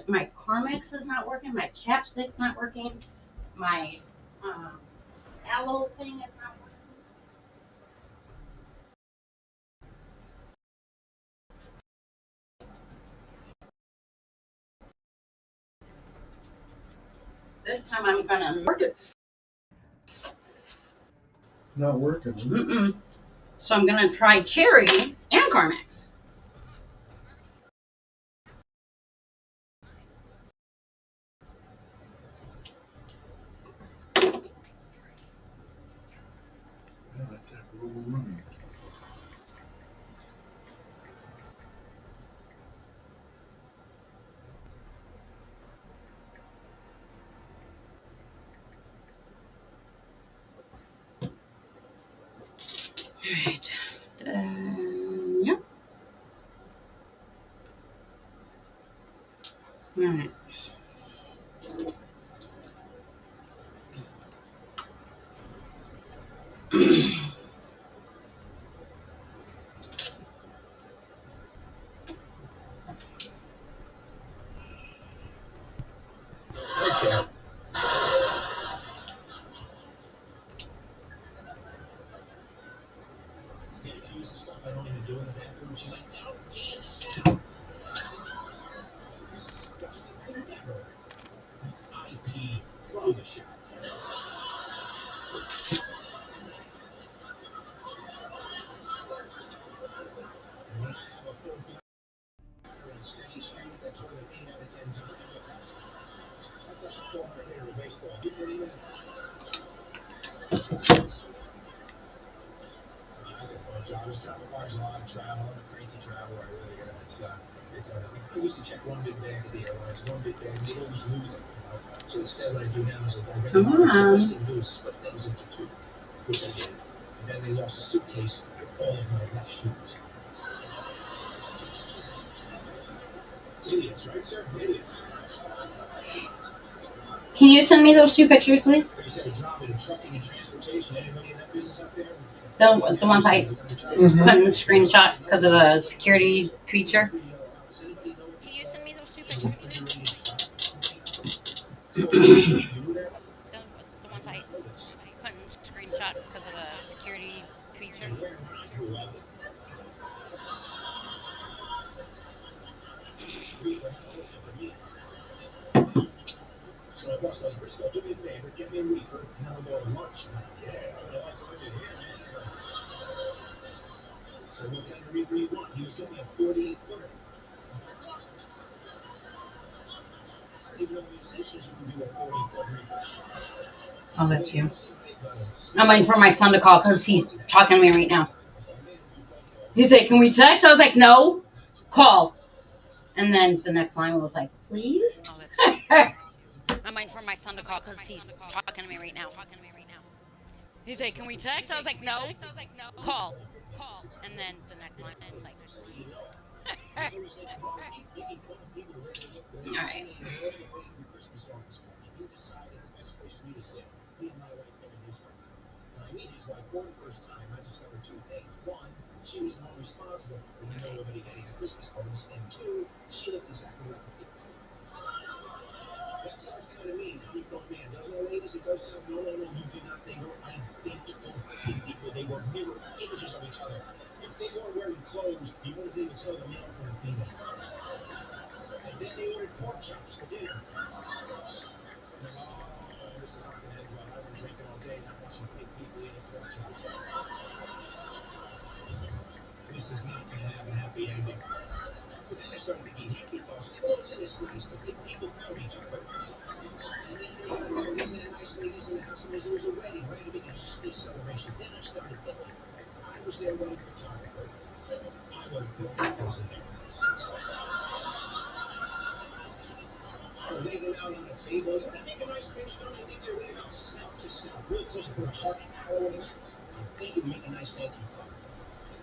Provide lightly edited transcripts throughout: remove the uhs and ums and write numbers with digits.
my Carmex is not working. My chapstick's not working. My aloe thing is not working. This time I'm gonna work it. Not working. Mm-mm. So I'm gonna try cherry and Carmex. Yeah, that's that little room. Alright. Yep. Alright. Okay. The accused of stuff I don't even do in the bathroom. She's like, don't get in the shower. This is disgusting. I never. I pee from the shower. And when I have a full bladder and a steady stream at that toilet 8 out of 10 times, that's like a 400 hitter in baseball. You believe it? It's a fun job. I was traveling cars a lot, travel, I'm a cranky traveler. I really got I used to check one big bag at the airlines, one big bag, and they always lose it. So instead, what I do now is I get the best thing to do is split things into two, which I did. And then they lost a suitcase with all of my left shoes. Idiots, right, sir? Idiots. Can you send me those 2 pictures, please? You said a job in trucking and transportation. Anybody in that business out there? The ones I couldn't screenshot because of a security feature. Can you send me those 2 pictures? The ones I couldn't screenshot because of a security feature. So my boss goes, Briscoe, do me a favor, get me a reefer, and then we'll go to lunch. I'm like, yeah, I'm going to here, man. So what kind of reefer you want? He was getting me a 48-footer. I don't even know musicians who can do a 40-foot reefer. I'll let you. I'm waiting for my son to call because he's talking to me right now. He's like, can we text? I was like, no, call. And then the next line was like, please? I'm waiting for my son to call because he's talking to me right now. He's like, can we text? I was like, no, call. And then the next line is like, please. All right. I meet his wife for the first time, I discovered 2 things. 1, she was more responsible than nobody getting a Christmas bonus, and 2, she looked exactly like a picture. That sounds kind of mean coming from a man, doesn't it, ladies? It does sound, no, you do not. They were identical people. They were mirror images of each other. If they weren't wearing clothes, you wouldn't be able to tell the male from the female. And then they ordered pork chops for dinner. This is not going to end well. I've been drinking all day, not watching big people eating pork chops. This is not going to have a happy ending. But then I started thinking happy thoughts. Isn't this nice? The big people found each other. And then these nice ladies in the house, and there was a wedding, right? To make a happy celebration. Then I started thinking, I was their wedding photographer. I would have put photos in their house. Lay them out on a table. You want to make a nice picture, don't you think they're laying out snout to snout, real close to put a heart and arrow in it? I'm thinking make a nice thank you card.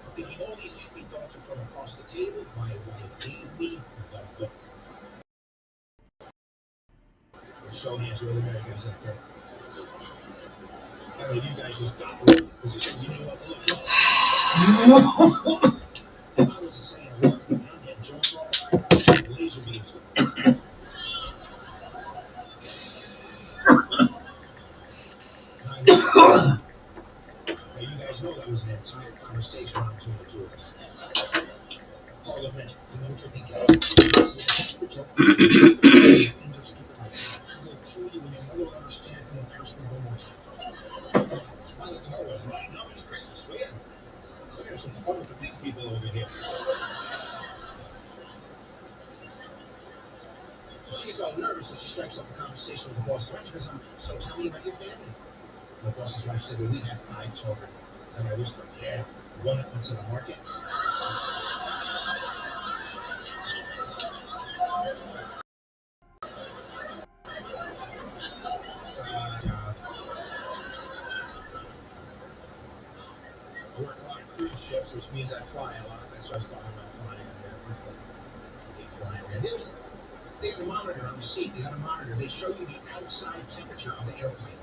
I'm thinking all these happy thoughts are from across the table. My wife gave me the book. Show hands with the married guys out there. I mean, you guys just got the position. You know what? If I was saying a word, I'm getting jumped off laser beams. entire conversation between the two of us. Parliament, you know what you're thinking. I will kill you when your mother will understand from the embarrassment one more time. Well, it's always right. No, it's Christmas, will you? We're gonna have some fun with the big people over here. So she's all nervous, so she strikes up a conversation with the boss's wife. She goes, so tell me about your family. The boss's wife said, well, we have 5 children. And I whispered, yeah, one that went to the market. I work a lot of cruise ships, which means I fly a lot. That's what I was talking about flying. They have a monitor on the seat. They have a monitor. They show you the outside temperature of the airplane.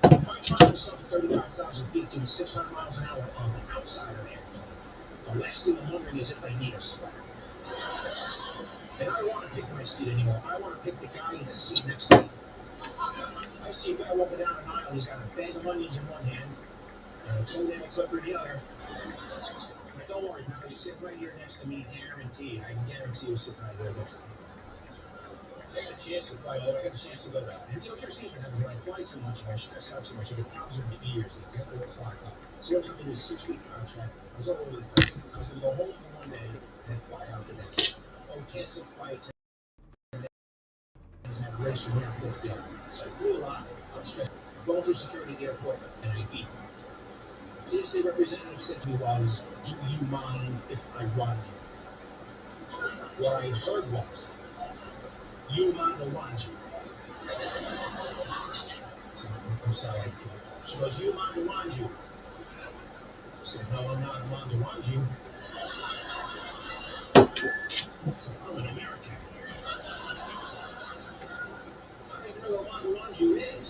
If I find myself at 35,000 feet doing 600 miles an hour on the outside of the airplane, the last thing I'm wondering is if I need a sweater. And I don't want to pick my seat anymore. I want to pick the guy in the seat next to me. I see a guy walking down an aisle. He's got a bag of onions in one hand and a toenail clipper in the other. But don't worry, now you sit right here next to me, guaranteed. I can guarantee you'll sit right here next to me. So I got a chance to fly over. I got a chance to go down. And you know, here's what happens when I fly too much, if I stress out too much, I get problems with my ears. I got to work clock up. So one time I did a 6-week contract. I was all over the place. I was going to go home for one day and then fly out the next. Oh, cancel flights. And then have a race from here to this day. So I flew a lot. I'm stressed. I'm going through security at the airport, and I beat. TSA representative said to me was, do you mind if I run you? What I heard was, you mind the one you. So I'm sorry. She goes, you mind the one you. I said, no, I'm not. I'm on the one you. So I'm an American. I don't even know what one the one you is.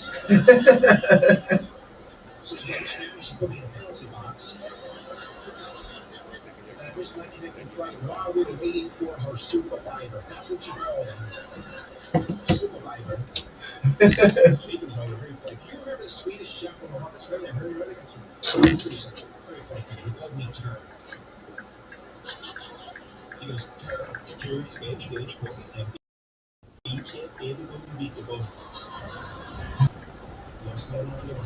So she got mad at me. She put me in a penalty box. And I missed my connecting flight while we were waiting for her supervisor. That's what you call them. Supervisor. She was over very quick. Do you remember the Swedish chef from the Muppets? Remember that? Remember that? Very quick. He called me Turk. He goes, Turk, Jews, baby, baby, and beach it, baby, beat the boat. What's going on here?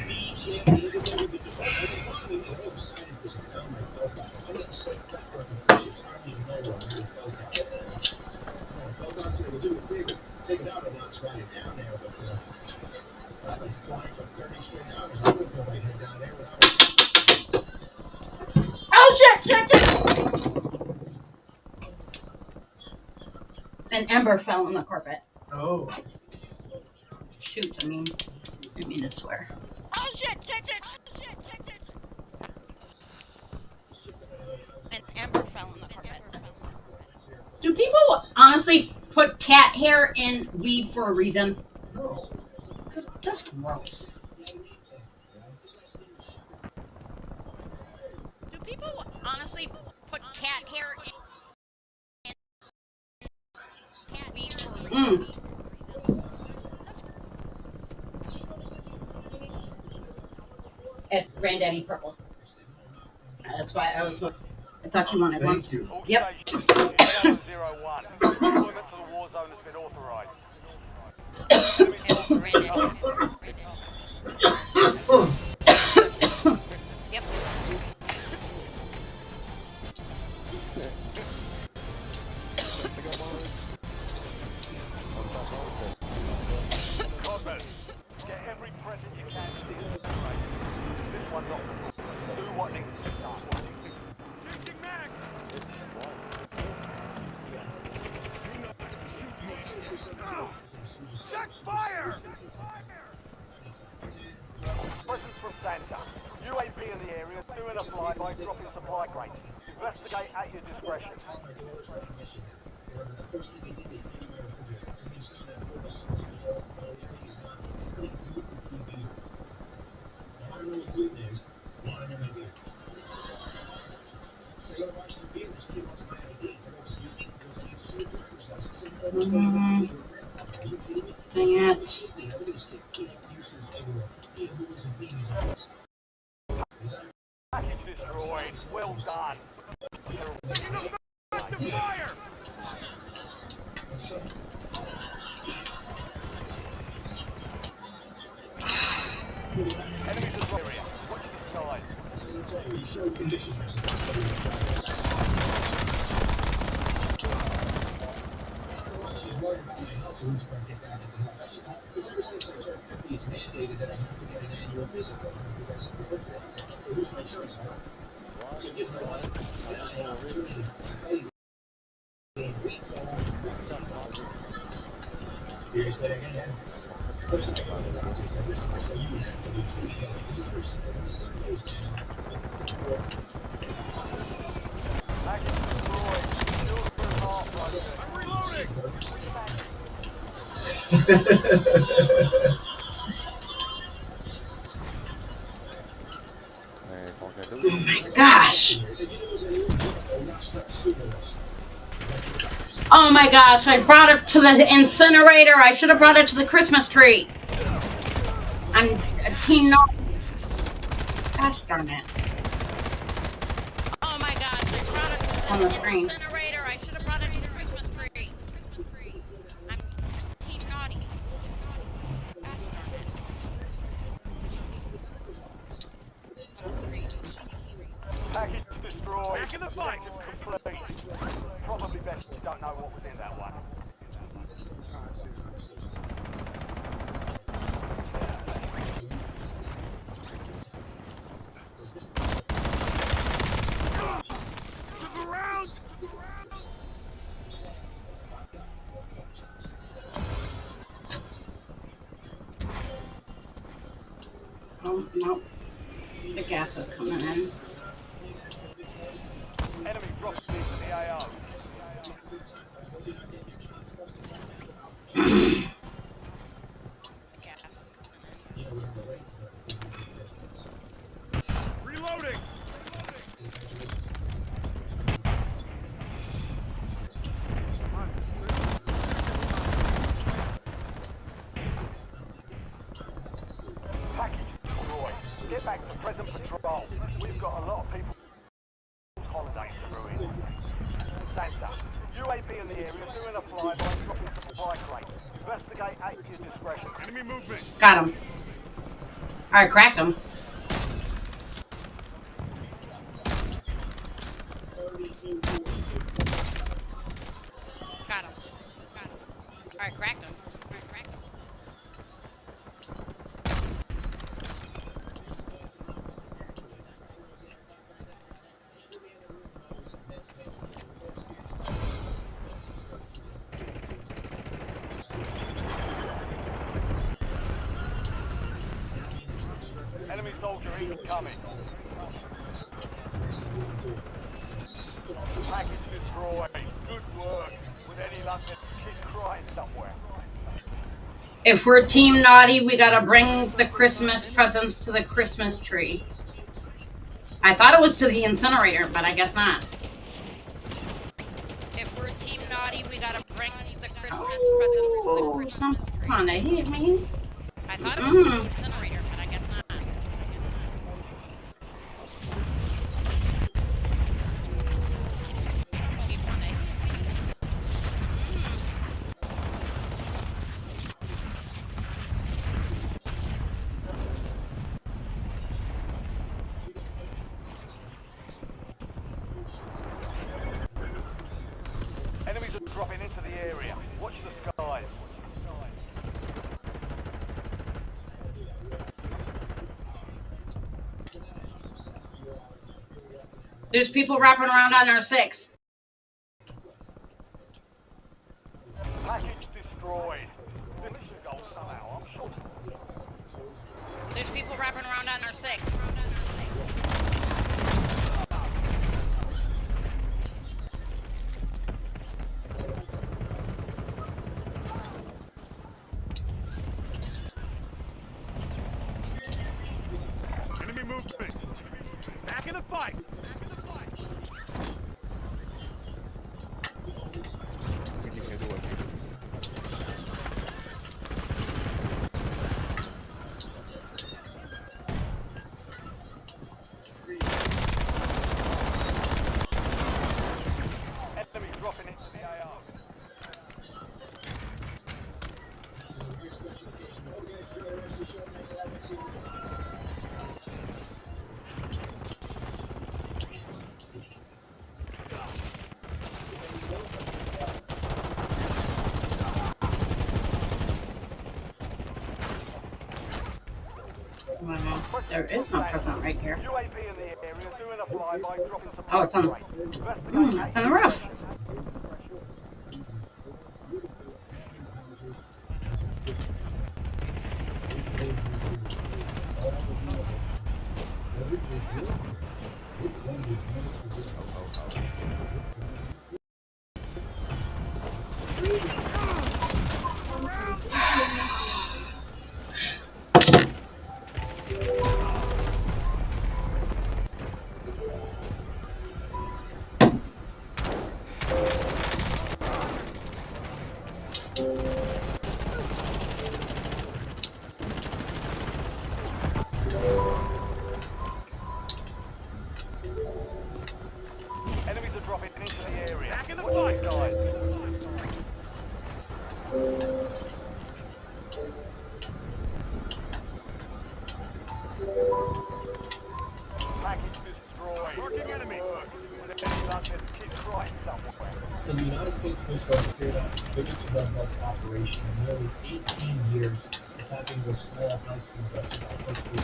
Beach it, baby, beat the boat. I was so excited because I found my belt out. I'm getting so fat working on ships. I don't even know where I'm really belt out. Belt out today, we'll do a favor. Take it out a notch, ride it down there, but I've been flying for 30 straight hours. I wouldn't know my head down there without it. Oh shit! An ember fell on the carpet. Oh. Shoot, I mean to swear. Oh shit! An ember fell on the carpet. Do people honestly put cat hair in weed for a reason? No. That's gross. Do people honestly put cat hair in cat weed for a reason? It's Granddaddy Purple. That's why I thought you wanted one. Thank you. Yep. 01. Deployment to the war zone has been authorized. Yep. Combat, get every present you can to the operation. This one's not. Do what needs to be done. Changing max! Check fire! Presence from Santa. UAV in the area, doing a flyby, dropping supply crates. Investigate at your discretion. The first thing they did, they cleaned my refrigerator. Everything's gone out. All the sauce was all everything's gone. I couldn't gluten free beer. I want to know what gluten is. I want to know my beer. So I go to watch some beer. This kid wants my ID. I go, excuse me, because I need to show a driver's license. I almost don't know if you're a grandfather. Are you kidding me? Dang it. Everything's uses everywhere. Who was Package destroyed. Well done. Fire! Enemies in the area. Watch the side. She's worried about how to integrate it back into her lifestyle, because ever since I turned 50, it's mandated that I have to get an annual physical. It was my choice, right? So it gives my wife an opportunity to pay a recall. Here's what again. First thing about the doctors, I wish so you have to lose weight because the first thing the sun goes down. Package destroyed. Still through half right. I'm reloading. Oh my gosh. Oh my gosh, I brought it to the incinerator. I should have brought it to the Christmas tree. I'm a team not. Gosh darn it. Oh my gosh, I brought it to On the screen. incinerator. I should have brought it to the Christmas tree. I'm team naughty. Gosh darn it. On the screen. Package destroyed. Back in the fight. Complete. Probably best you don't know what was in that one. Look around. Oh no. The gas is coming in. Enemy dropped into the AO. Gas is coming in. Reloading. Package destroyed. Get back to present patrol. We've got a lot of people holidays to ruin. Santa, UAV in the area doing a flyby, dropping supply crate. Investigate at your discretion. Enemy movement. Got him. Alright, cracked him. Got him. Alright, cracked him. Enemy soldier incoming. Package destroyed. Good work. With any luck, there's a kid crying somewhere. If we're team naughty, we gotta bring the Christmas presents to the Christmas tree. I thought it was to the incinerator, but I guess not. If we're team naughty, we gotta bring the Christmas presents to the Oh, Christmas some tree. kinda hit me. I thought it was to the incinerator, but I guess not. Be funny. Enemies are dropping into the area. Watch the skies. There's people wrapping around on our 6. Package destroyed. This should go somehow, I'm sure. There's people wrapping around on our 6. Enemy movement. Back in the fight. There is no present right here. UAP in the area doing a flyby, dropping some. Oh, it's on. It's on the roof. Enemies are dropping into the area. Back in the fight, guys. Package destroyed. Marking enemy. Keep trying somewhere. The United States Coast Guard carried out its biggest surveillance operation in nearly 18 years, attacking the small high-speed vessel by quickly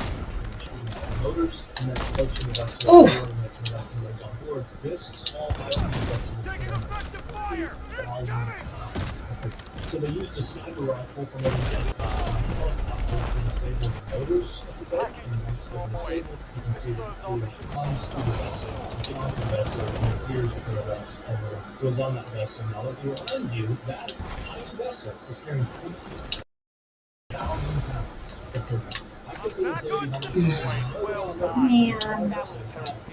shooting out motors and then approaching the vessel and making rescue loads on board. This small high-speed vessel was Taking effective fire! So they used a sniper rifle from a helicopter to disable the motors of the boat, and once they're disabled, you can see the crew climbs to the vessel, get onto the vessel, and appears for the rest of the goes on that vessel. Now let me remind you that tiny vessel is carrying 20,000 pounds of cargo. I think it was 800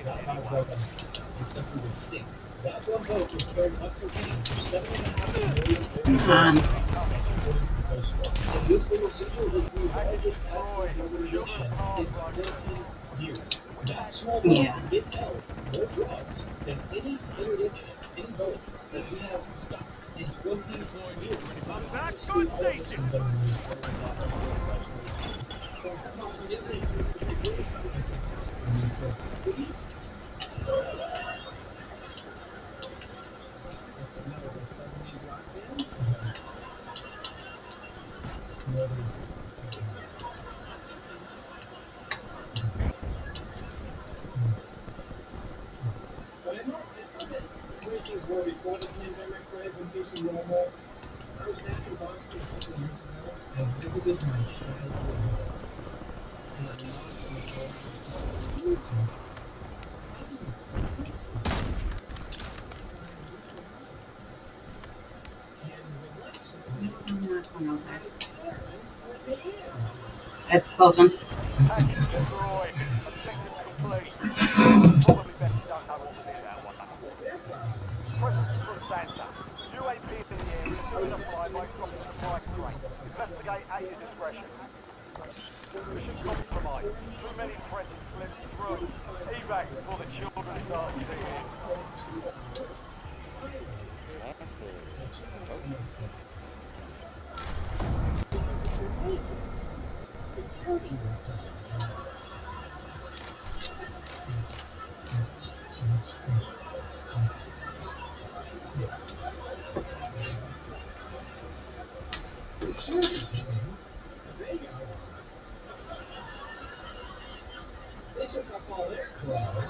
that kind of boat is simply would sink. That one boat was carrying up cocaine for $7.5 million. And this single signal was the largest accident organization in 20 years. That small boat, it held more drugs than any interdiction, any boat that we have stopped in 20 years. Back on station! Were before the pandemic, right? When things were normal. I was back in Boston a couple years ago. I visited my childhood home. And I knocked on the door and I said, It's closing. Package destroyed. Objective complete. Probably best you don't know what to do that one. Presence from Santa. UAP in the area, doing a flyby, dropping a supply crate. Investigate at your discretion. Mission compromised. Too many presents slipped through. Evac before the children start singing. they took off all their clothes.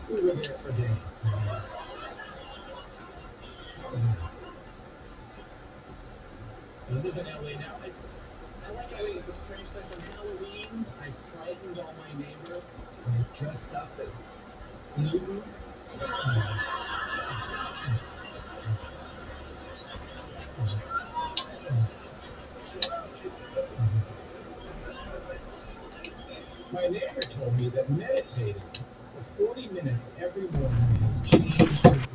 We were there for days. So I live in LA now. I like LA. It's a strange place. On Halloween, I frightened all my neighbors. I dressed up as Newton. My neighbor told me that meditating for 40 minutes every morning has changed his life.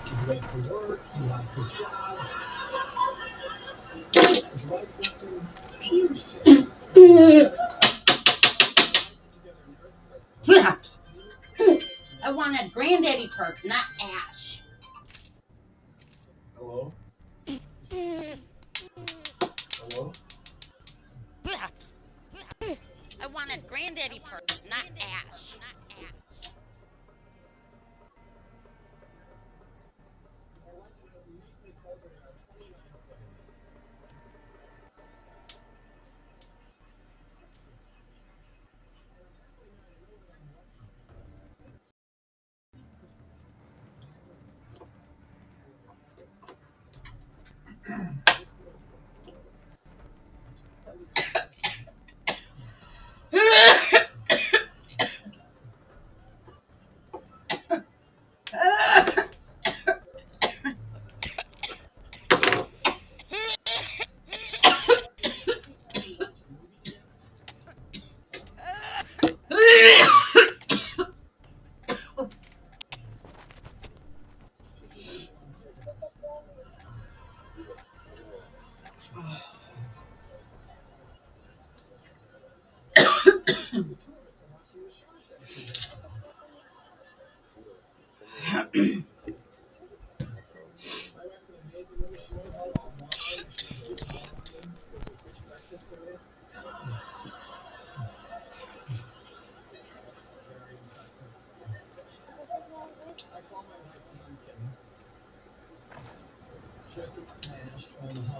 He's late for work, he lost his job. His wife left him huge changes. I wanted Granddaddy Perk, not Ash. Hello? Hello? I wanted Granddaddy Perk, not Ash.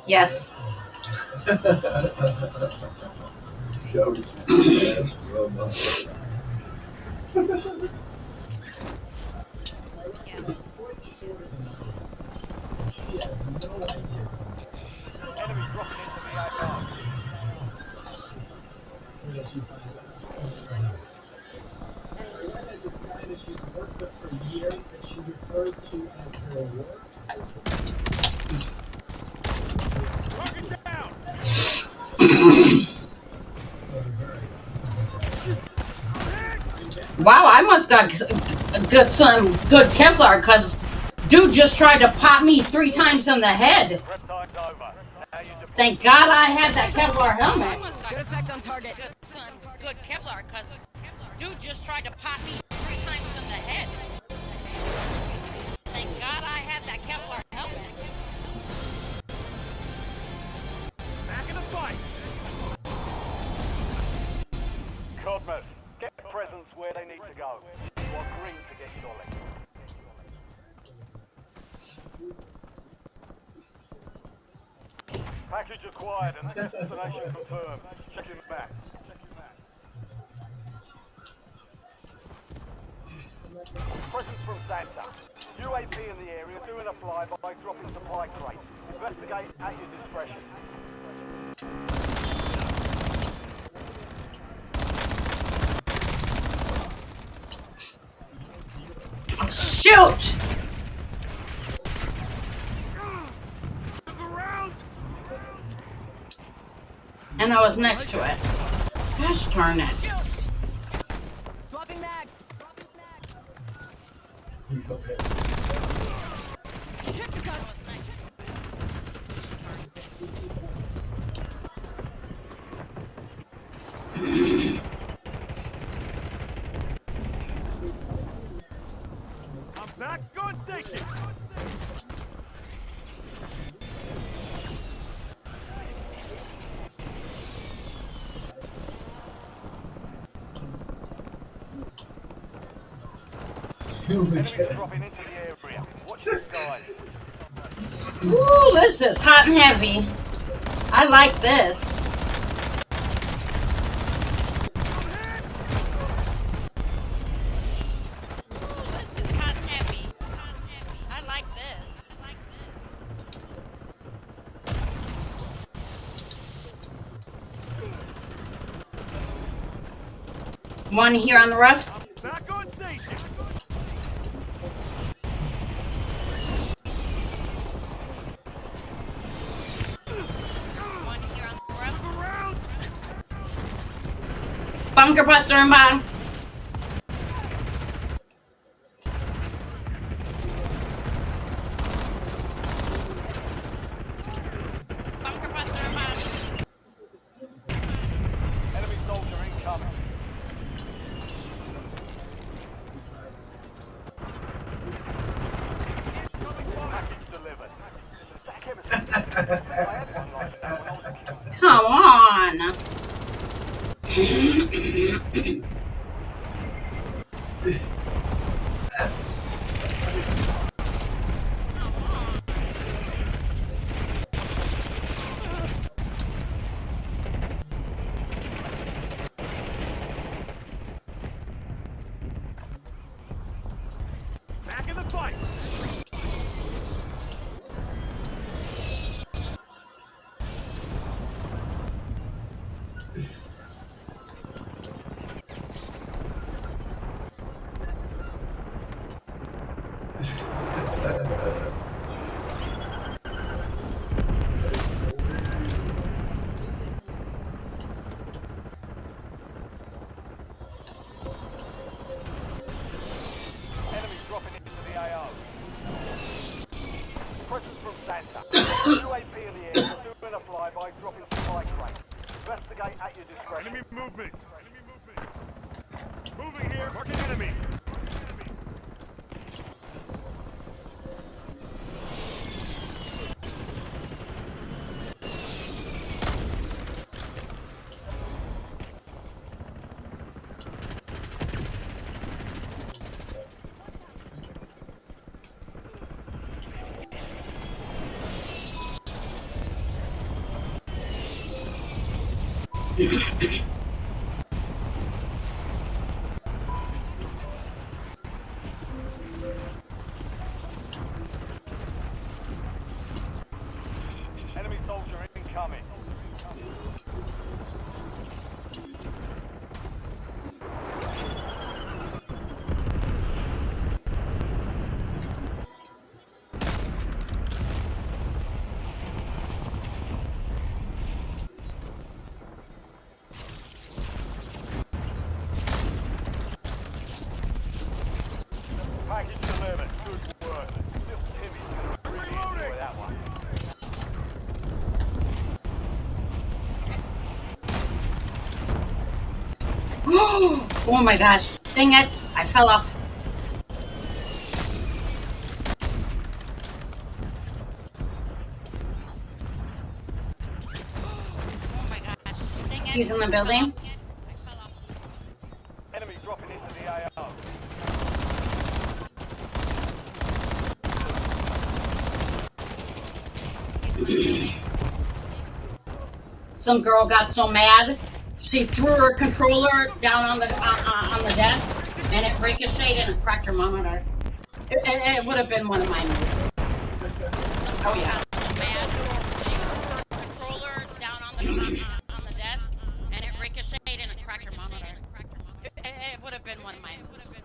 Yes. Shows smash robot. Enemy dropping into the AO. Has this guy that she's worked with for years that she refers to as her work. Target down! Wow, I must got some good Kevlar, because dude just tried to pop me 3 times in the head. Prep time's over. Now you deploy. Thank God I had that Kevlar helmet. Good effect on target. Good Kevlar, cause dude just tried to pop me 3 times in the head. Thank God I had that Kevlar helmet. Back in the fight. Codmas, get presents where they need to go. You are green to get solid. Package acquired and destination confirmed. Checking back. Presence from Santa. UAP in the area doing a flyby, dropping supply crates. Investigate at your discretion. Shoot! And I was next to it. Gosh darn it. Swapping mags. I'm back. Going station. Enemies dropping into the area. Watch the skies. Ooh, this is hot and heavy. I like this. This is hot and heavy. I like this. One here on the roof. Back on station. One here on the roof. Bunker buster and bottom. Bunker buster and bottom. Enemy soldier incoming. Package delivered. Stack everything. I had one like that when I was a kid. Come on. Back in the fight. Enemy dropping into the AO. Presence from Santa. UAP in the area, doing a flyby, dropping supply crate. Investigate at your discretion. Enemy movement. Moving here. Marking enemy. Enemy soldier incoming. Package delivered. Good work. Little Timmy's gonna really enjoy that one. Oh my gosh. Dang it. I fell off. Oh my gosh. Dang it. He's in the building. I fell off. Enemy dropping into the AO. Some girl got so mad, she threw her controller down on the desk, and it ricocheted and cracked her monitor. It would have been one of my moves. Oh yeah. So mad. She threw her controller down on the desk, and it ricocheted and it cracked her monitor. It would have been one of my moves.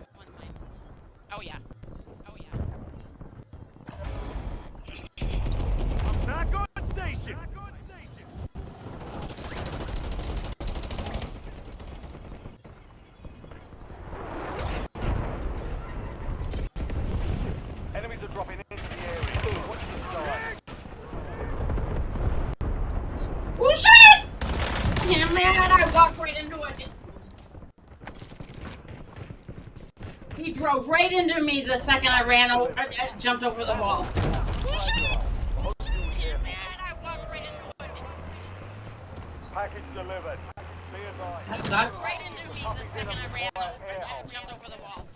Oh yeah. Oh yeah. Back on station. Enemies are dropping into the area. Watch the side. Oh shit! Yeah, man, I walked right into it. He drove right into me the second I ran over, jumped over the wall. Package delivered. Be advised. That sucks. Right into me the second I ran over and jumped over the wall.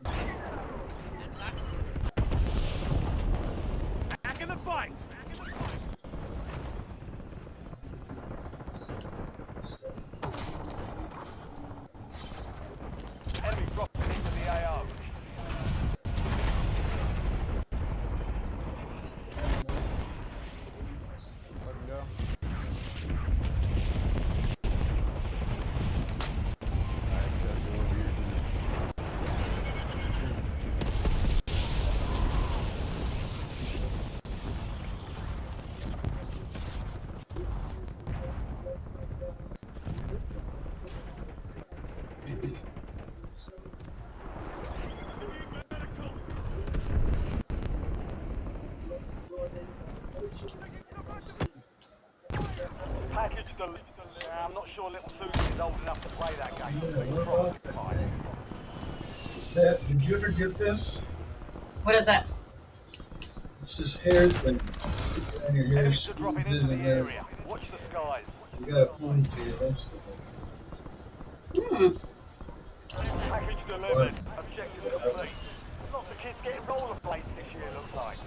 That sucks. Back in the fight. Enemy dropping into the AO. Package delivered. I'm not sure little Susie is old enough to play that game, but you're probably fine. Beth, did you ever get this? What is that? It's this hair thing. On your hair Enemies are dropping squeezes into in the and area. then Watch the skies. you got a ponytail. That's the whole. Package delivered. Objective complete. Lots of kids getting rollerblades this year, looks like.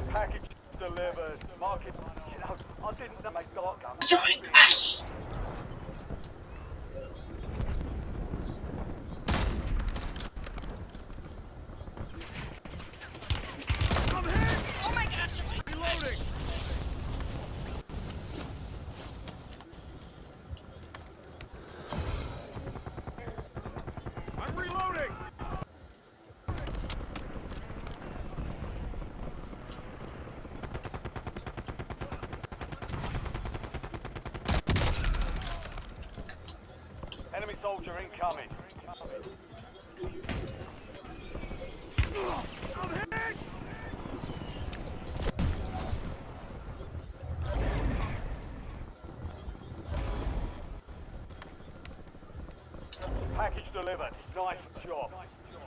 Package delivered. Market. You know, I didn't know make dark guns. Gosh! I'm hit! Oh my gosh! Reloading! I'm reloading! Enemy soldier incoming. I'm hit! Package delivered. Nice job.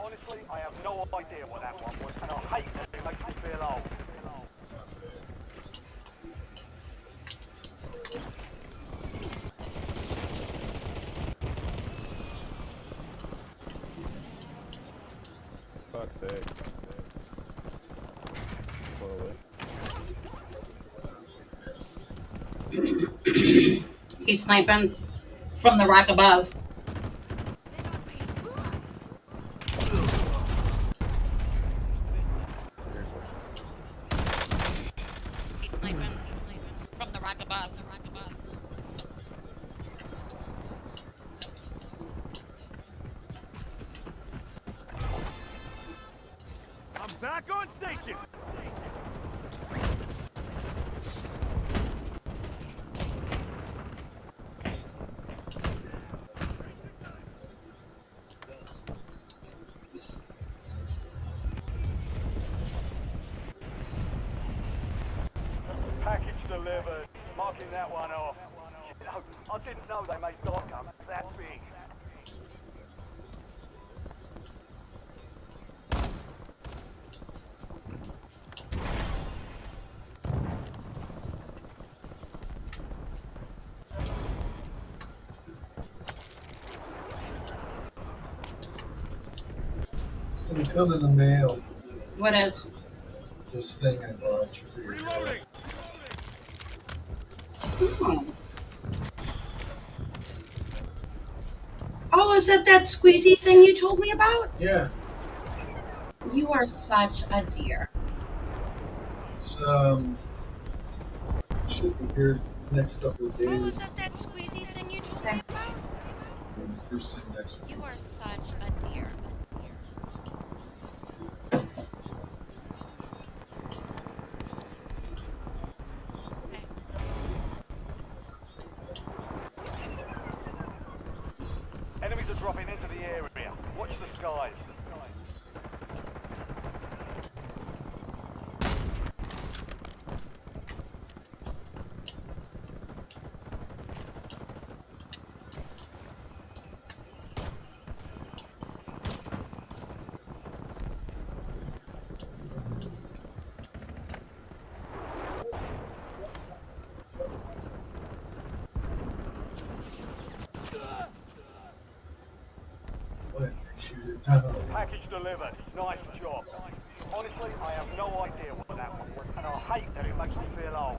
Honestly, I have no idea what that one was, and I hate that it makes me feel old. back. Far away. He's sniping from the rock above. Here's one. He's sniping from the rock above. I'm back on station. Package delivered. Marking that one off. You know, I didn't know they made dog guns that big. It's gonna come in the mail. What is? This thing I bought you for your Reloading. Oh, is that squeezy thing you told me about? Yeah. You are such a dear. It's should be here next couple of days. Oh, is that squeezy thing you told me about? Maybe first thing next week. You are such a dear. Enemies are dropping into the area. Watch the skies. What? Shoot it. Package delivered. Nice job. Honestly, I have no idea what that was, and I hate that it makes me feel old.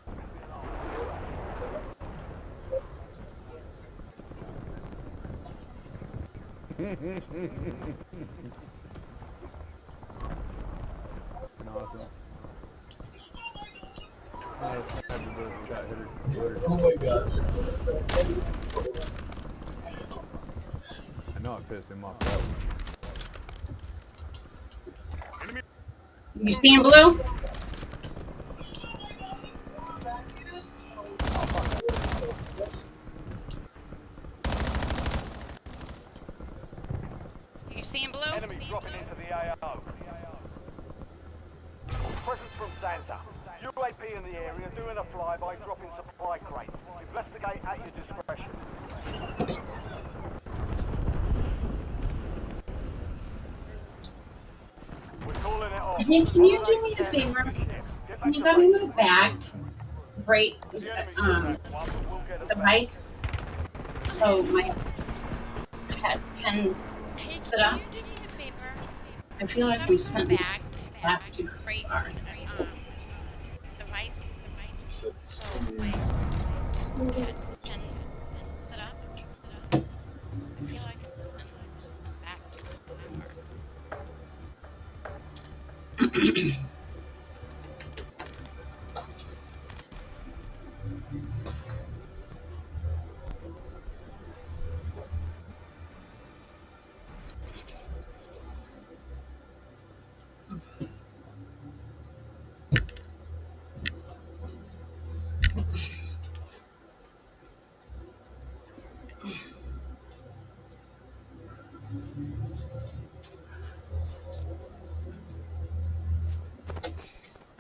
Awesome. Happy birthday, got hit. Oh my gosh. I know I pissed him off that one. You see him, Blue? You see him, Blue? Enemies dropping into the AO. Presence from Santa. UAP in the area, doing a flyby, dropping supply crates. Investigate at your discretion. We're calling it off. Hey, can you do me a favor? Can you grab me my bag? Right, device, so my pet can Hey, sit up. can you do me a favor? I feel like I'm sitting back too Great far. device. So So my pet can sit up. I feel like I'm sitting back too far.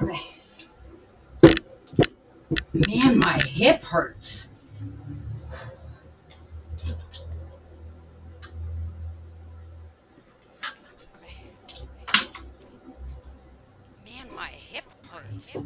Okay. Man, my hip hurts. Man, my hip hurts.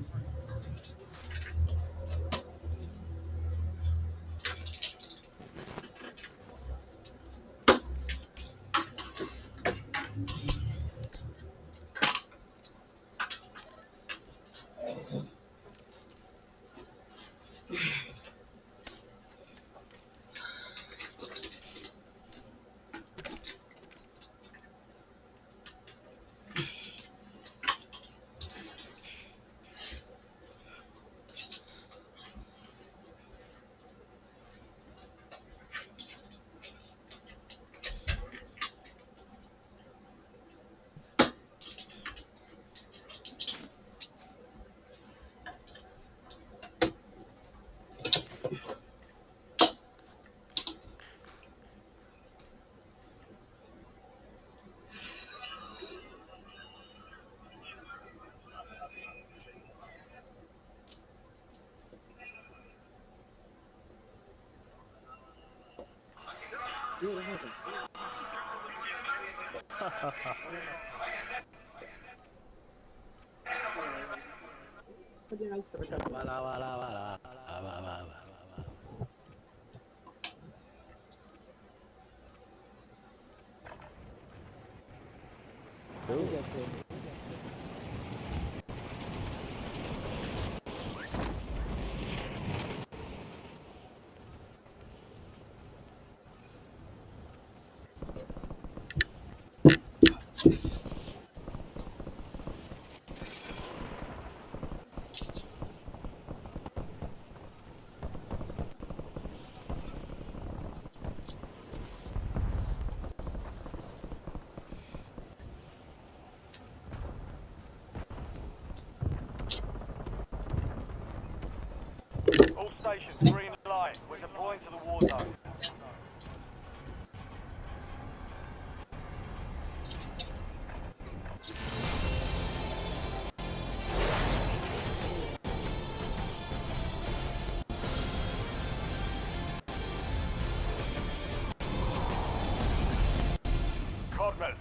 All stations, green light. We're deploying to the war zone. Codmers,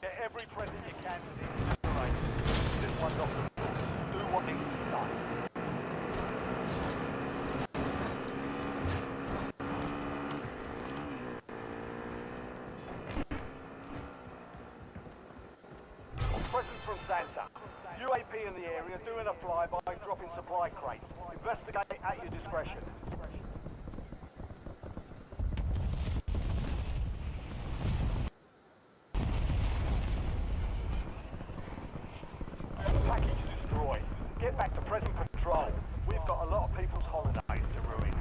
get every present you can to the terrain. This one's off the floor. Do what needs to be done. Presents from Santa. UAP in the area, doing a flyby, dropping supply crates. Investigate at your discretion. Package destroyed. Get back to present patrol. We've got a lot of people's holidays to ruin.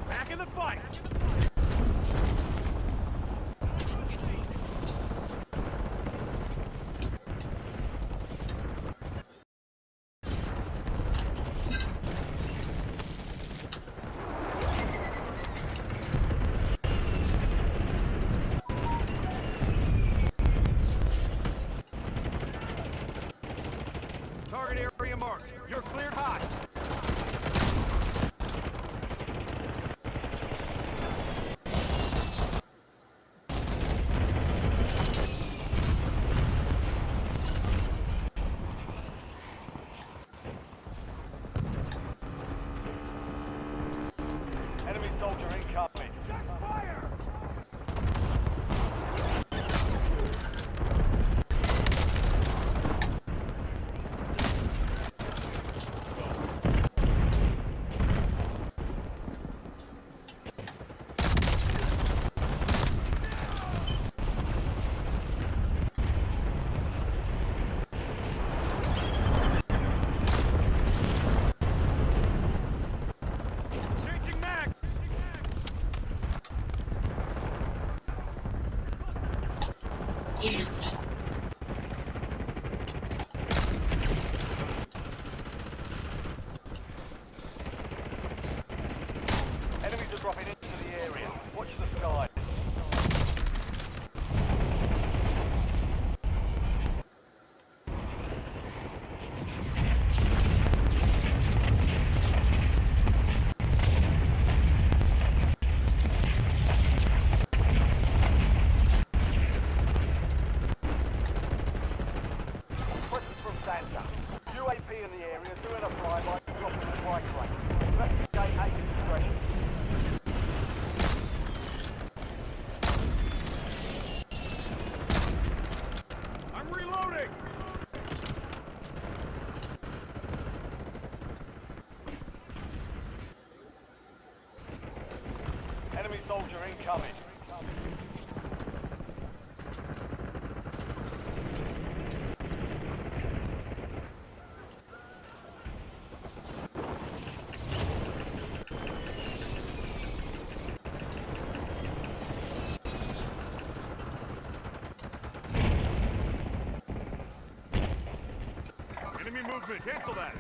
Back in the fight! Target area marked. You're cleared hot. Enemy soldier incoming. Jack fire! Changing mags! Enemies are dropping into the area. Watch the sky. Presents from Santa. UAP in the area, doing a flyby, dropping supply crate. Investigate at your discretion. I'm reloading! Enemy soldier incoming. Enemy movement. Cancel that.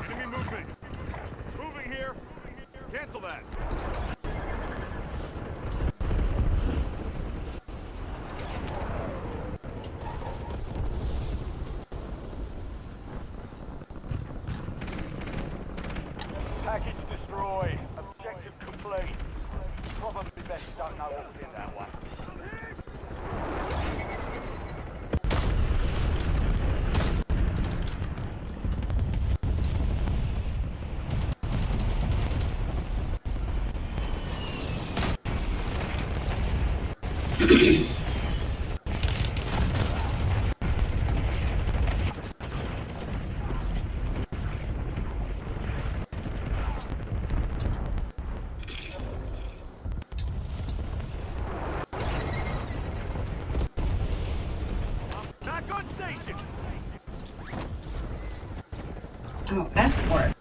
Enemy movement. Moving here. Cancel that. Package destroyed. Objective complete. Probably best you don't know what was in that one. Back on station. Oh, escort.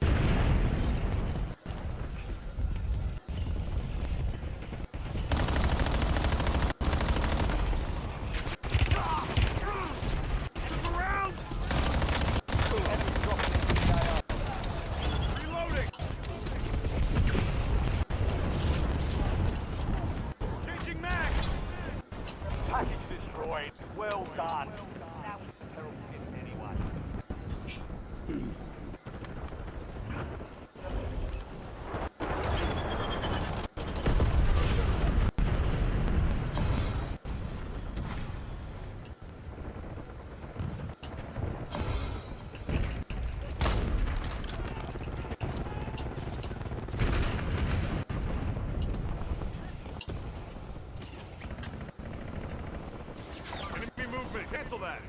Around. Reloading. Changing mag. Package destroyed. Well done. That was a terrible hit anyway. Enemy movement. Cancel that.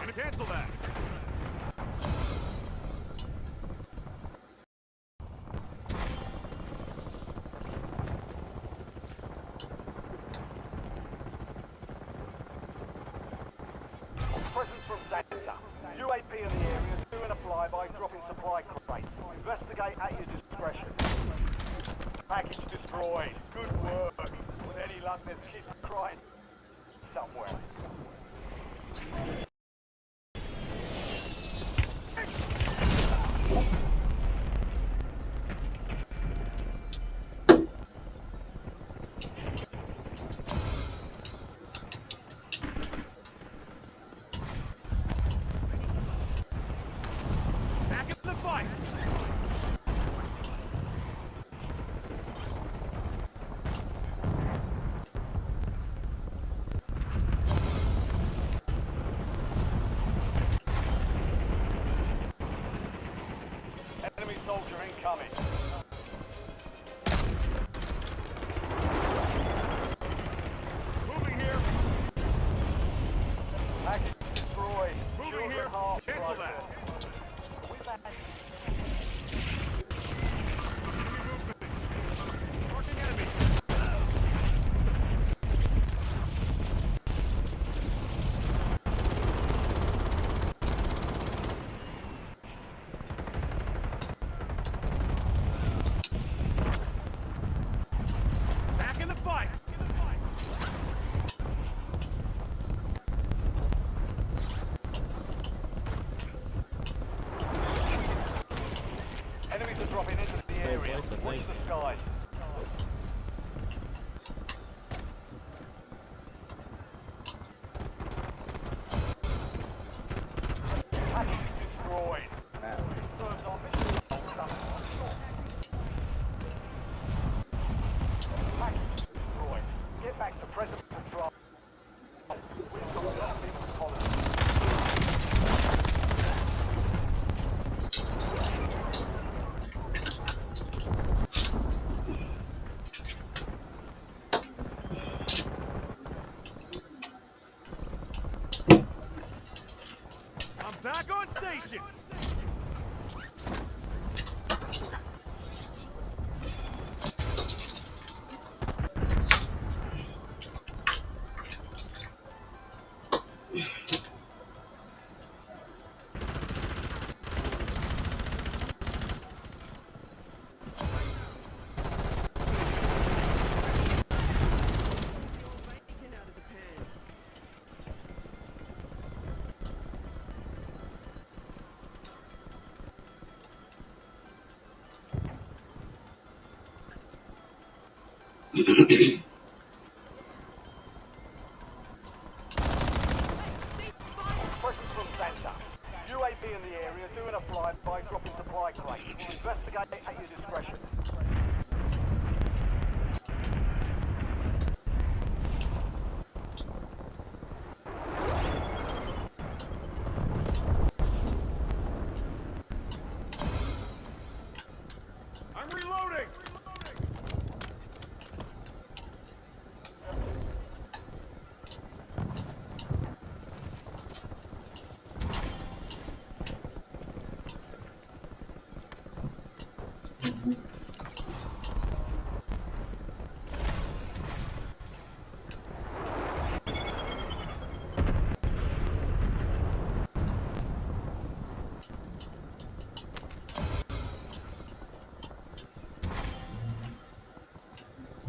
And cancel that. Presence from Santa. UAP in the area, doing a flyby, dropping supply crates. Investigate at your discretion. Package destroyed. Good work. With any luck, there's kids crying somewhere. Back in the fight. Enemy soldier incoming. Moving here. Package destroyed. Moving Shields here. at half Cancel price. that. We've had Marking enemy. Back in the fight. enemies are dropping into the area. Watch the skies. Package destroyed. Serves our mission. Package destroyed. Get back to present control. We've got a lot of people following. I'm back on station. Presence from Santa. UAV in the area, doing a flyby, dropping supply crates. Investigate at your discretion. I'm reloading!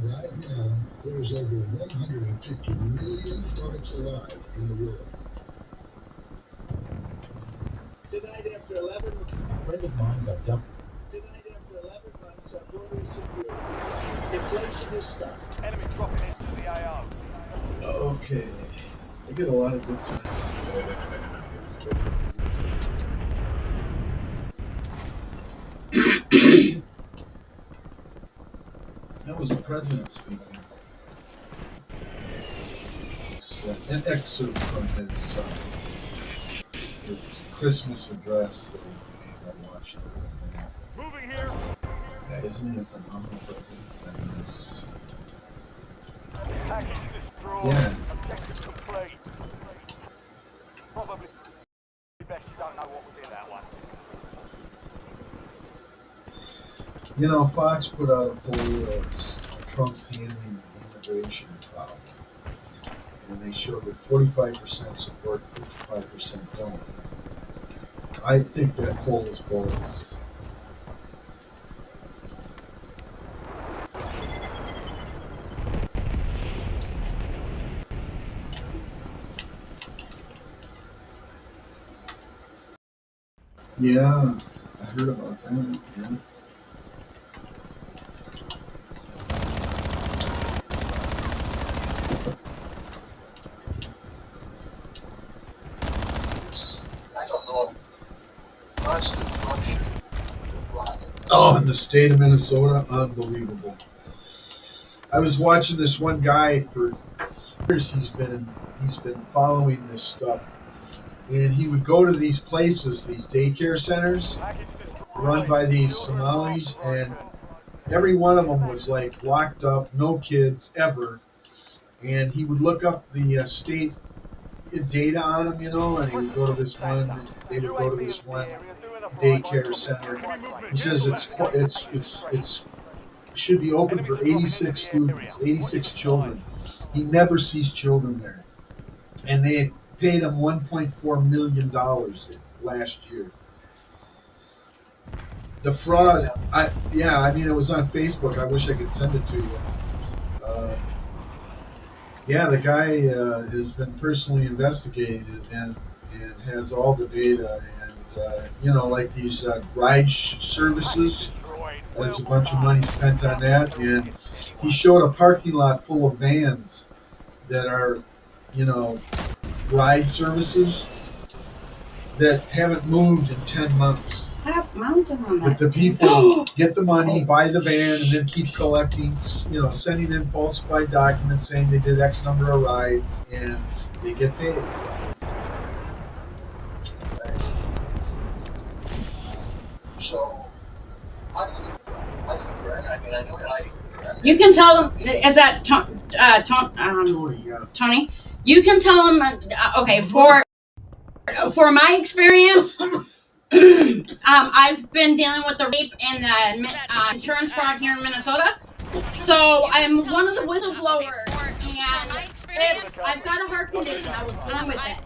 Right now, there's over 150 million startups alive in the world. Tonight after 11, a friend of mine got dumped. Tonight after 11 months, our border is secure. Inflation is stopped. Enemy dropping into the AO. Okay. I get a lot of good times. That was the president speaking. It's an excerpt from his Christmas address that I watched. Moving here! Yeah, isn't he a phenomenal president? I mean, it's, Package destroyed. yeah. Objective complete. Probably best you don't know what was in that one. You know, Fox put out a poll of Trump's handling the immigration problem. And they showed that 45% support, 55% don't. I think that poll is bogus. Yeah, I heard about that. Yeah. Oh, in the state of Minnesota, unbelievable. I was watching this one guy for years. He's been following this stuff, and he would go to these places, these daycare centers, run by these Somalis, and every one of them was like locked up, no kids ever, and he would look up the state data on them, you know, and he would go to this one. They would go to this one daycare center. He says it's should be open for 86 students, 86 children. He never sees children there, and they had paid him $1.4 million last year. The fraud, I mean, it was on Facebook. I wish I could send it to you. Yeah, the guy has been personally investigated and has all the data. And, you know, like these ride services, there's a bunch of money spent on that. And he showed a parking lot full of vans that are, you know, ride services that haven't moved in 10 months. Stop mounting on But that. the people get the money, buy the van, and then keep collecting, you know, sending in falsified documents saying they did X number of rides, and they get paid. So, how do you Greg? I mean, I know You can tell them, is that Tony, yeah. Tony? You can tell them, okay, for my experience, I've been dealing with the rape and insurance fraud here in Minnesota. So I'm one of the whistleblowers, and I've got a heart condition. I was dealing with it.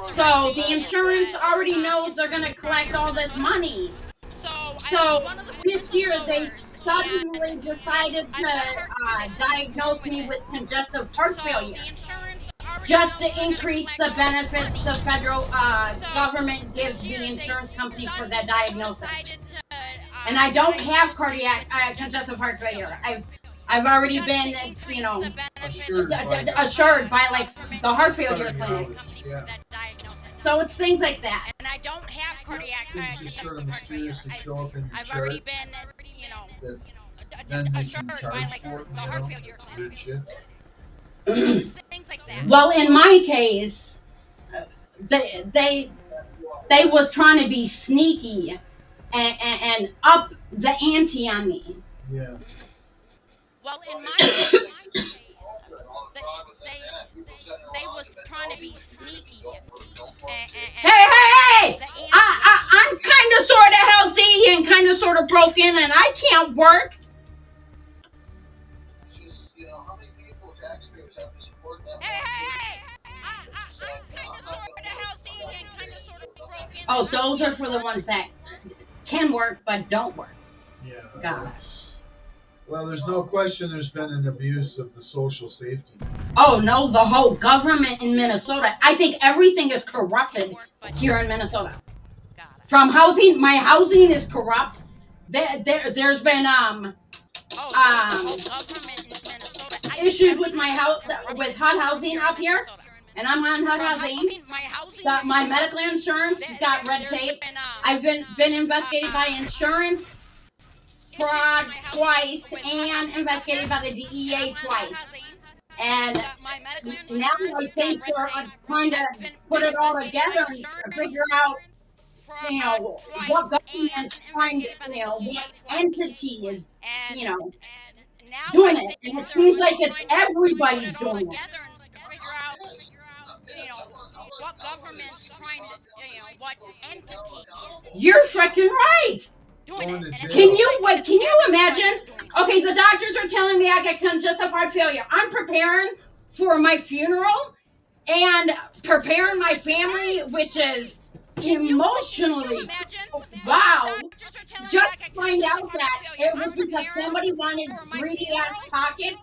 So the insurance already knows they're going to collect all this money. So this year they suddenly decided to diagnose me with congestive heart failure, just to increase the benefits the federal government gives the insurance company for that diagnosis. And I don't have cardiac congestive heart failure. I've already been, you know, assured by like the heart failure clinic. Yeah. So it's things like that. And I don't have cardiac Things just sort of mysteriously show up in your I've chart. already been, you know, Then they assured can by charge like for it, the you heart know? failure Weird clinic. shit. Things like that. Well, in my case, they was trying to be sneaky and up the ante on me. Yeah. Well, in my case, they was trying to be sneaky. Hey! I'm kind of sort of healthy and kind of sort of broken, and I can't work. Just, you know, how many people, taxpayers, have to support that? Hey! I'm kind of sort of healthy and kind of sort of broken. Oh, those are for the ones that can work but don't work. Yeah. God. Well, there's no question there's been an abuse of the social safety net. Oh no, the whole government in Minnesota. I think everything is corrupted here in Minnesota. From housing, my housing is corrupt. There's been issues with my house, with HUD housing up here, and I'm on HUD housing. My medical insurance got red tape. I've been investigated by insurance fraud twice and investigated by the DEA twice. And now I think they're trying to put it all together and figure out, you know, what government's trying to, you know, what entity is, you know, doing it. And it seems like it's everybody's doing it. What government's trying to, you know, what entity is it? You're freaking right. Can you imagine? Okay, the doctors are telling me I got congestive heart failure. I'm preparing for my funeral and preparing my family, which is emotionally, wow. Just to find out that it was because somebody wanted greedy ass pocket,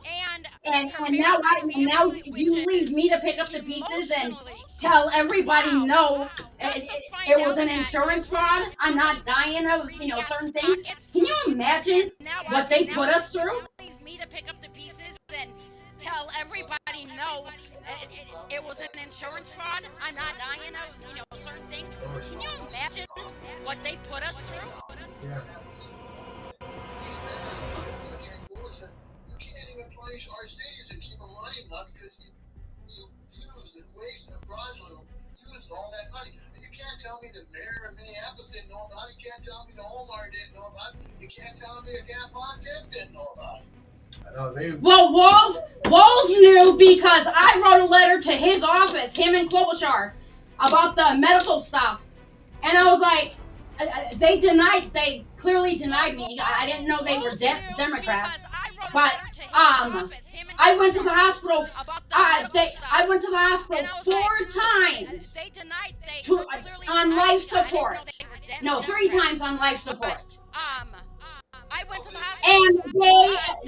and now you leave me to pick up the pieces and tell everybody no, it was an insurance fraud. I'm not dying of, you know, certain things. Can you imagine what they put us through? Leave me to pick up the pieces and tell everybody no, it was an insurance fraud. I'm not dying of, you know, certain things. Can you imagine what they put us through? Yeah. You can't even place our cities and keep them running now because you used and wasted and fraudulent used all that money. And you can't tell me the mayor of Minneapolis didn't know about it. You can't tell me the Omar didn't know about it. You can't tell me the Tampon Tim didn't know about it. Well, Walls knew because I wrote a letter to his office, him and Klobuchar, about the medical stuff, and I was like, they clearly denied me. I didn't know they were Democrats, but I went to the hospital. I went to the hospital 4 times on life support. No, 3 times on life support. I went to the hospital. And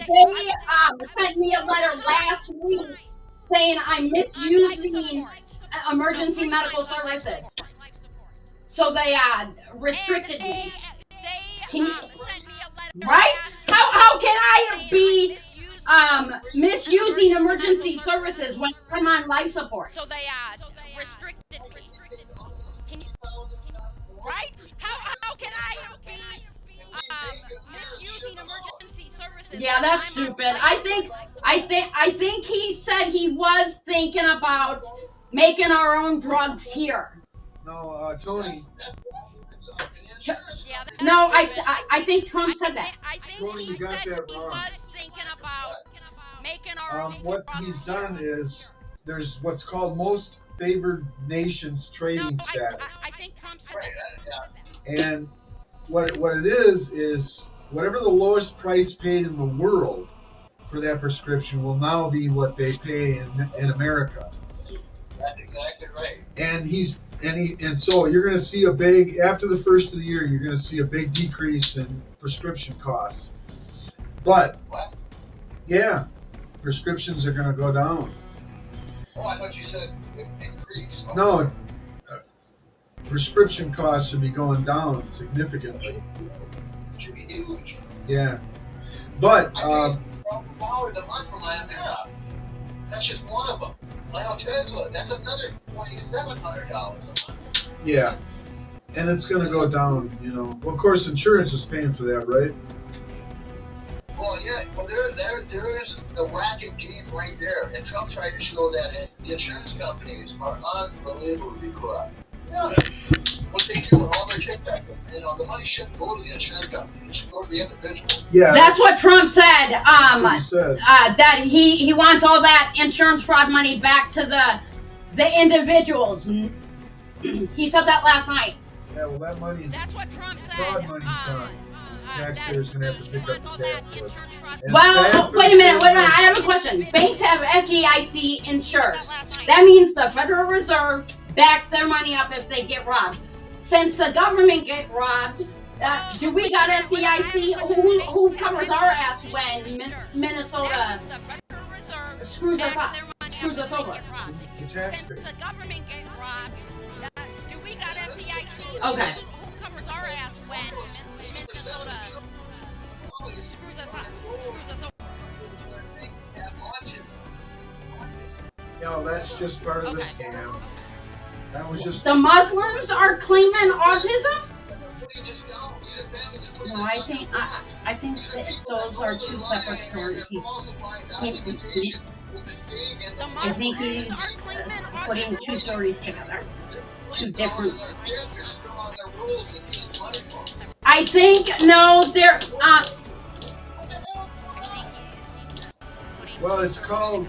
they sent me a letter last week saying I'm misusing emergency medical services. So they restricted me. Right? How can I be misusing emergency services when I'm on life support? So they restricted me. Can you, right? How can I be misusing emergency services? Yeah, that's stupid. I think he said he was thinking about making our own drugs here. No, Tony. No, I think Trump said that. I think Tony, he you got said that he wrong. was thinking about making our own What he's done is there's what's called most favored nations trading status. I think Trump said that. And what it is whatever the lowest price paid in the world for that prescription will now be what they pay in America. That's exactly right. And so you're going to see a big, after the first of the year, you're going to see a big decrease in prescription costs. But yeah, prescriptions are going to go down. Oh, I thought you said increase. Okay. No, prescription costs should be going down significantly. It should be huge. Yeah, but $1,000 a month for my Amira. That's just one of them. My own Tesla, that's another $2,700 a month. Yeah, and it's going to go down, you know. Well, of course, insurance is paying for that, right? Well, yeah. Well, there is the racket game right there, and Trump tried to show that the insurance companies are unbelievably corrupt. Yeah. What they do with all their kickback, you know, the money shouldn't go to the insurance company; it should go to the individual. Yeah, That's what Trump said. That's what he said. That he wants all that insurance fraud money back to the individuals. He said that last night. Yeah, well, that money's That's what Trump said. fraud money's gone. Taxpayers gonna have to pick up the tab for it. And Well, it's bad for wait a the minute. state I have a question. Banks have FDIC insurance. That means the Federal Reserve backs their money up if they get robbed. Since the government get robbed, do we got FDIC? Who covers our ass when Minnesota screws us up, screws us over? The taxpayers. Since the government get robbed, do we got FDIC? Okay. Who covers our ass when Minnesota screws us up, screws us over? No, that's just part of the scam. That was just. The Muslims are claiming autism? No, I think that those are two separate stories. I think he's putting two stories together, two different. I think no, they're. Well, it's called.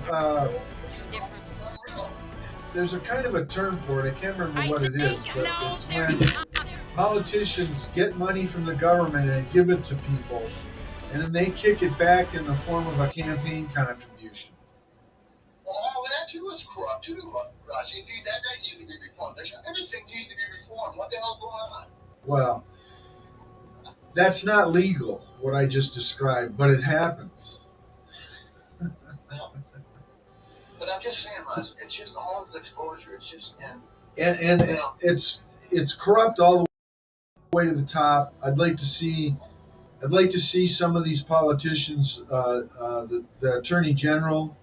There's a kind of a term for it. I can't remember what it is, but it's when politicians get money from the government and give it to people, and then they kick it back in the form of a campaign contribution. Well, all that too is corrupt too, Ross. That needs to be reformed. Everything needs to be reformed. What the hell's going on? Well, that's not legal, what I just described, but it happens. But I'm just saying, Russ, it's just all the exposure. It's just, And it's corrupt all the way to the top. I'd like to see some of these politicians, the Attorney General,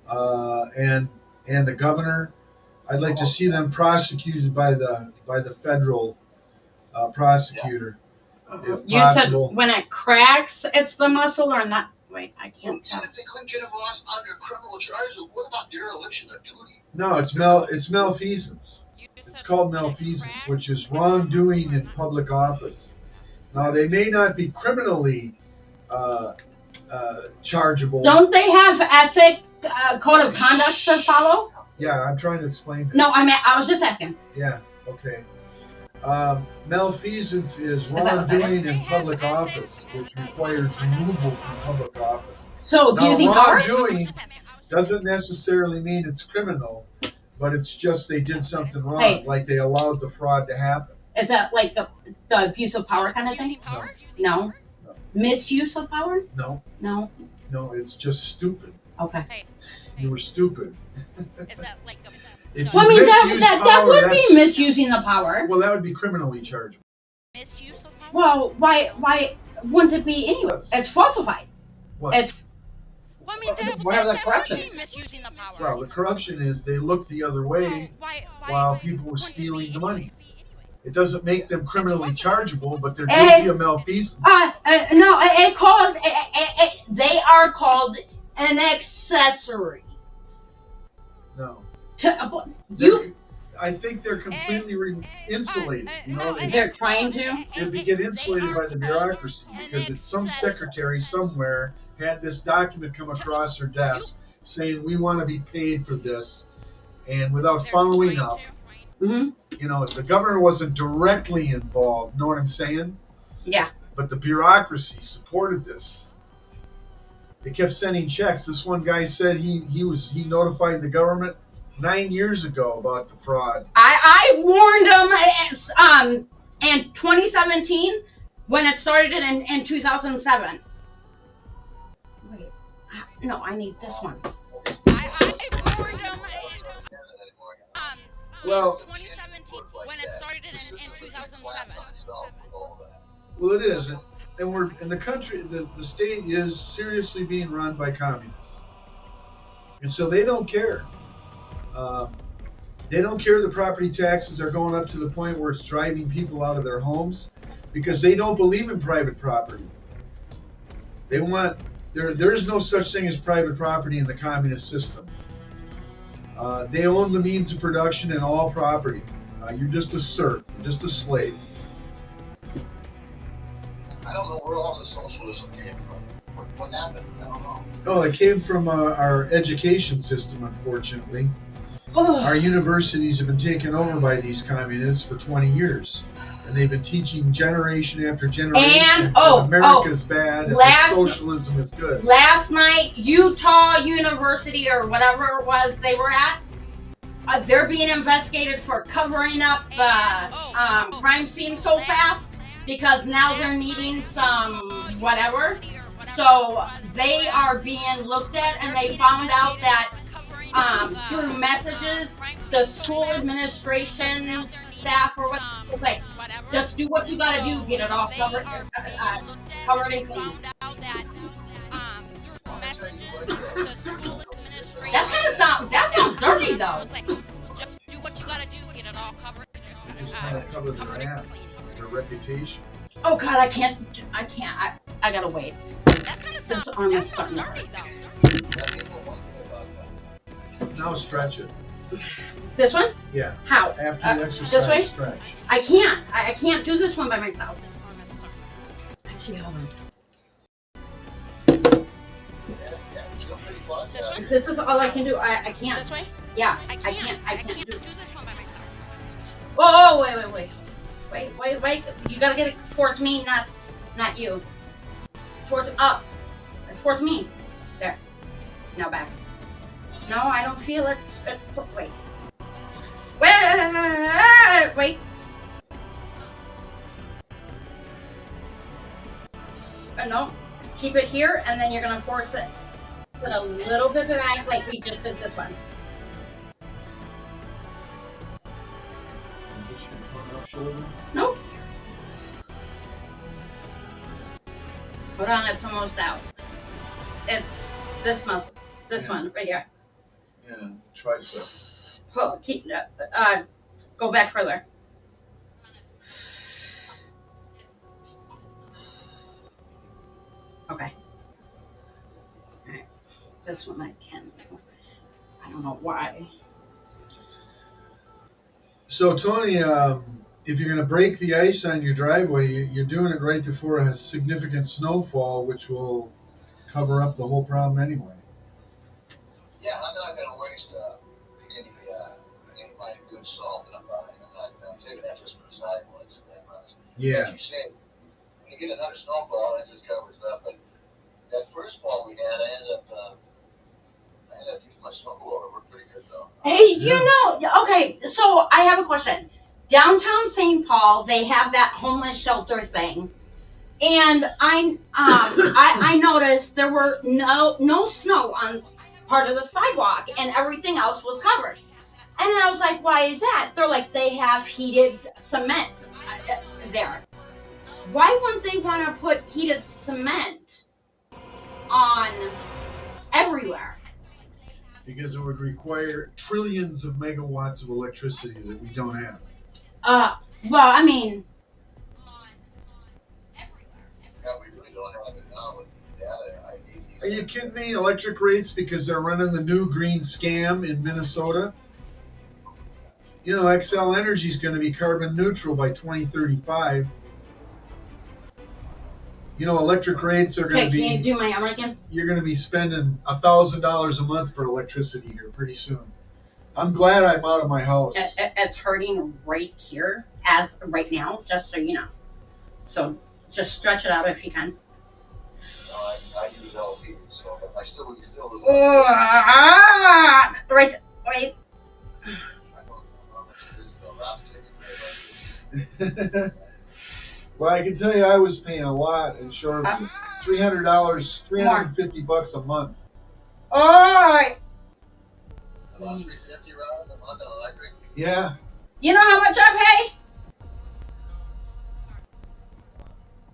and the governor. I'd like to see them prosecuted by the federal prosecutor, if You possible. said when it cracks, it's the muscle or not? Wait, I can't tell. If they couldn't get him lost under criminal charges, what about dereliction of duty? No, it's malfeasance. It's called malfeasance, which is wrongdoing in public office. Now, they may not be criminally chargeable. Don't they have ethic code of conduct to follow? Yeah, I'm trying to explain that. No, I was just asking. Yeah, okay. Malfeasance is that what that wrongdoing in public office, which requires removal from public office. So abusing now, power? wrongdoing doesn't necessarily mean it's criminal, but it's just they did something wrong, Hey. like they allowed the fraud to happen. Is that like the abuse of power kind of thing? No. No. Misuse of power? No, No. it's just stupid. Okay. You were stupid. Is that like a If Well, I you mean, that misuse would power, be that's- misusing the power. Well, that would be criminally chargeable. misuse of power? Well, why wouldn't it be anyway? It's falsified. What? It's Well, I mean, that Where the would corruption? be misusing the power. Well, the corruption is they looked the other way while people were stealing the money. It doesn't make them criminally chargeable, but they're guilty of malfeasance. no, it calls they are called an accessory. No. You I think they're completely insulated. You know, they're trying to. they get insulated by the bureaucracy because it's some secretary somewhere had this document come across her desk saying we want to be paid for this, and without following up, Mm-hmm. you know, the governor wasn't directly involved. Know what I'm saying? Yeah. But the bureaucracy supported this. They kept sending checks. This one guy said he notified the government 9 years ago about the fraud. I warned them in 2017 when it started in 2007. Wait, no, I need this one. I warned them. Well- 2017 when it started in 2007. Well, it is. in the country. The state is seriously being run by communists, and so they don't care. They don't care the property taxes are going up to the point where it's driving people out of their homes because they don't believe in private property. They want there is no such thing as private property in the communist system. They own the means of production and all property. You're just a serf, you're just a slave. I don't know where all the socialism came from. What happened? I don't know. Oh, it came from our education system, unfortunately. Oh. Our universities have been taken over by these communists for 20 years. And they've been teaching generation after generation that America's bad and that socialism is good. Last night, Utah University or whatever it was they were at, they're being investigated for covering up the crime scene so fast because now they're needing some whatever. So they are being looked at, and they found out that through messages, the school administration staff or what was like, just do what you gotta do, get it all covered and clean. That sounds dirty though. Just do what you gotta do, get it all covered. They're just trying to cover their ass, their reputation. Oh God, I can't. I gotta wait. This arm is starting to hurt. Now stretch it. This one? Yeah. How? After you exercise, this way? stretch. I can't. I can't do this one by myself. Actually, hold on. This is all I can do. I can't. This way? Yeah. I can't do this one by myself. Oh, wait. You gotta get it towards me, not you. Towards me. There. Now back. No, I don't feel it. Wait. No, keep it here, and then you're gonna force it. Put a little bit back, like we just did this one. Is this your torn up shoulder? Nope. Hold on, it's almost out. It's this muscle, this one right here. Yeah, tricep. Hold, keep. Go back further. Okay. Alright. This one I can do. I don't know why. So, Tony, if you're going to break the ice on your driveway, you're doing it right before a significant snowfall, which will cover up the whole problem anyway. Yeah, I'm not going to waste any of my good salt that I'm buying. I'm saving that just for the sidewalks and that much. Yeah. Like you said, when you get another snowfall, that just covers it up. But that first fall we had, I ended up using my snow blower. We're pretty good though. Hey, okay, so I have a question. Downtown St. Paul, they have that homeless shelter thing. And I noticed there were no snow on part of the sidewalk, and everything else was covered. And I was like, why is that? They're like, they have heated cement there. Why wouldn't they want to put heated cement on everywhere? Because it would require trillions of megawatts of electricity that we don't have. Well, I mean... Yeah, we really don't have it now with the data. Are you kidding me? Electric rates because they're running the new green scam in Minnesota? You know, XL Energy is going to be carbon neutral by 2035. You know, electric rates are going to be... Can you do my arm again? You're going to be spending $1,000 a month for electricity here pretty soon. I'm glad I'm out of my house. It's hurting right here, as right now, just so you know. So just stretch it out if you can. No, I use LP, so but I still lose. Right. Well, I can tell you I was paying a lot in Shoreview. $300, $350 a month. All right. $350 a month on electric? Yeah. You know how much I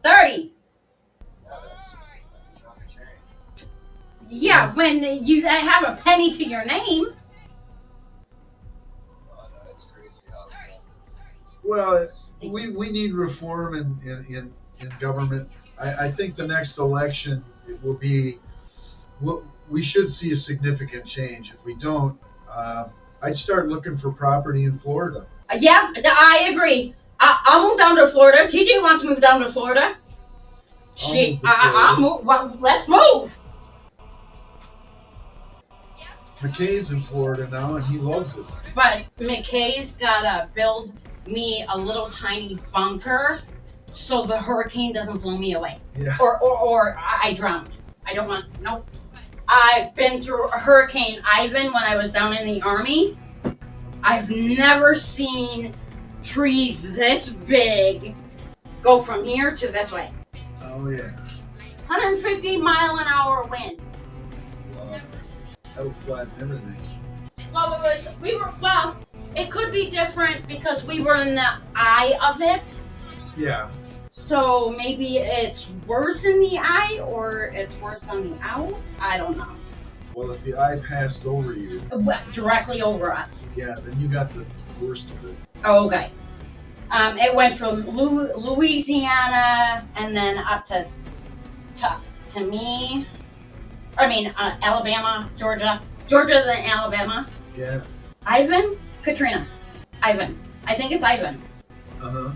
pay? $30. Yeah, when you have a penny to your name. Well, we need reform in government. I think the next election will be. We should see a significant change. If we don't, I'd start looking for property in Florida. Yeah, I agree. I'll move down to Florida. TJ wants to move down to Florida. I'll move. Well, let's move. McKay's in Florida now, and he loves it. But McKay's gotta build me a little tiny bunker so the hurricane doesn't blow me away. Yeah. Or I drowned. I don't want. Nope. I've been through a Hurricane Ivan when I was down in the Army. I've never seen trees this big go from here to this way. Oh yeah. 150-mile-an-hour wind. That'll flatten everything. Well, it could be different because we were in the eye of it. Yeah. So maybe it's worse in the eye or it's worse on the out. I don't know. Well, if the eye passed over you. Directly over us. Yeah, then you got the worst of it. Oh, okay. It went from Louisiana and then up to me. I mean, Alabama, Georgia, then Alabama. Yeah. Ivan, Katrina, Ivan. I think it's Ivan. Uh-huh.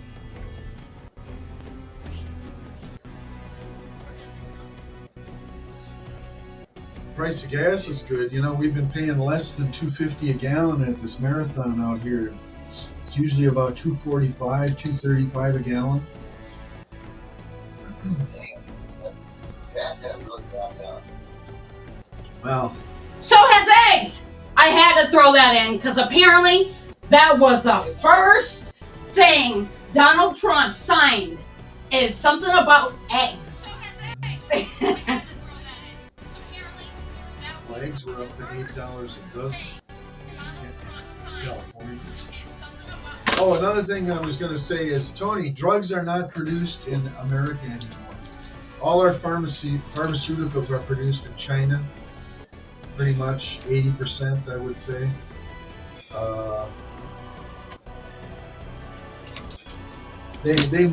Price of gas is good. You know, we've been paying less than $2.50 a gallon at this marathon out here. It's usually about $2.45, $2.35 a gallon. Gas has really dropped down. Wow. So has eggs. I had to throw that in because apparently that was the first thing Donald Trump signed is something about eggs. Well, eggs were up to $8 a dozen. California. Oh, another thing I was going to say is, Tony, drugs are not produced in America anymore. All our pharmaceuticals are produced in China. Pretty much 80%, I would say. They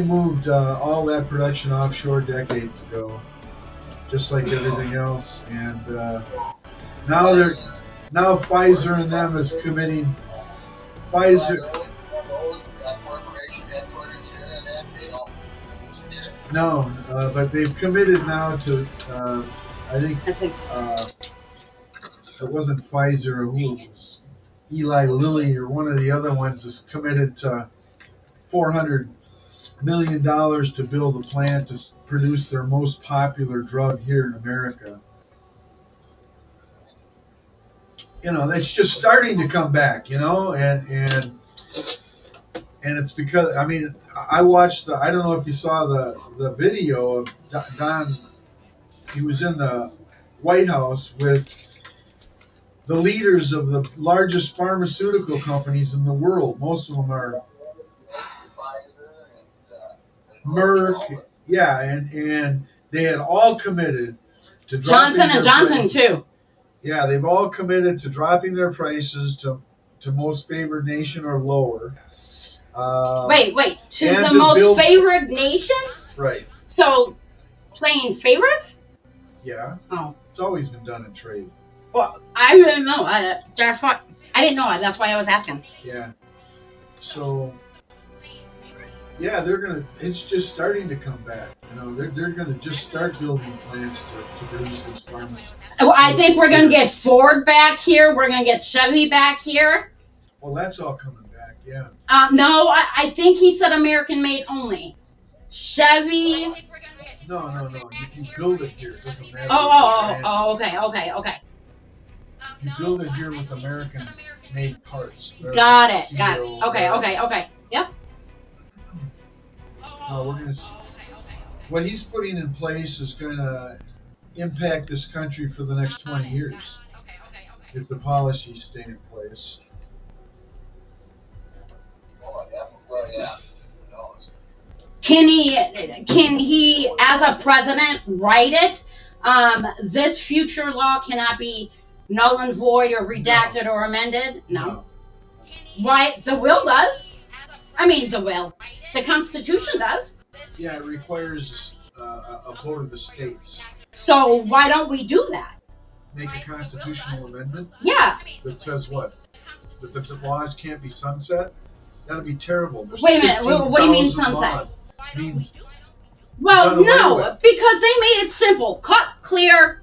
moved all that production offshore decades ago, just like everything else. And now Pfizer and them is committing. Pfizer. No, but they've committed now to. I think it wasn't Pfizer, who it was Eli Lilly or one of the other ones is committed to $400 million to build a plant to produce their most popular drug here in America. You know, that's just starting to come back, you know, and it's because, I mean, I watched I don't know if you saw the video of Don. He was in the White House with the leaders of the largest pharmaceutical companies in the world. Most of them are Merck, yeah, and they had all committed to dropping Johnson and Johnson prices. too. Yeah, they've all committed to dropping their prices to most favored nation or lower. Wait, to the to most favored nation? Right. So, playing favorites? Yeah. Oh. It's always been done in trade. Well, I didn't know. That's why I didn't know. That's why I was asking. Yeah. So, yeah, it's just starting to come back. You know, they're gonna just start building plants to produce these farmers. Well, I think we're gonna get Ford back here. We're gonna get Chevy back here. Well, that's all coming back. Yeah. No, I think he said American made only. Chevy. No. If you build it here, it doesn't matter. Okay. If you build it here with American-made parts. Got it. Steel, Okay. Yep. No, we're gonna. What he's putting in place is gonna impact this country for the next 20 years if the policies stay in place. Well, yeah. Who knows? Can he, as a president, write it This future law cannot be null and void or redacted or amended. No. Why? The will does. I mean, the will. The Constitution does. Yeah, it requires a vote of the states. So why don't we do that? Make a constitutional amendment Yeah. that says what? That the laws can't be sunset? That'd be terrible. There's Wait a minute. What do you mean 15,000 sunset? laws. Means Well, done away no, with. because they made it simple, cut, clear.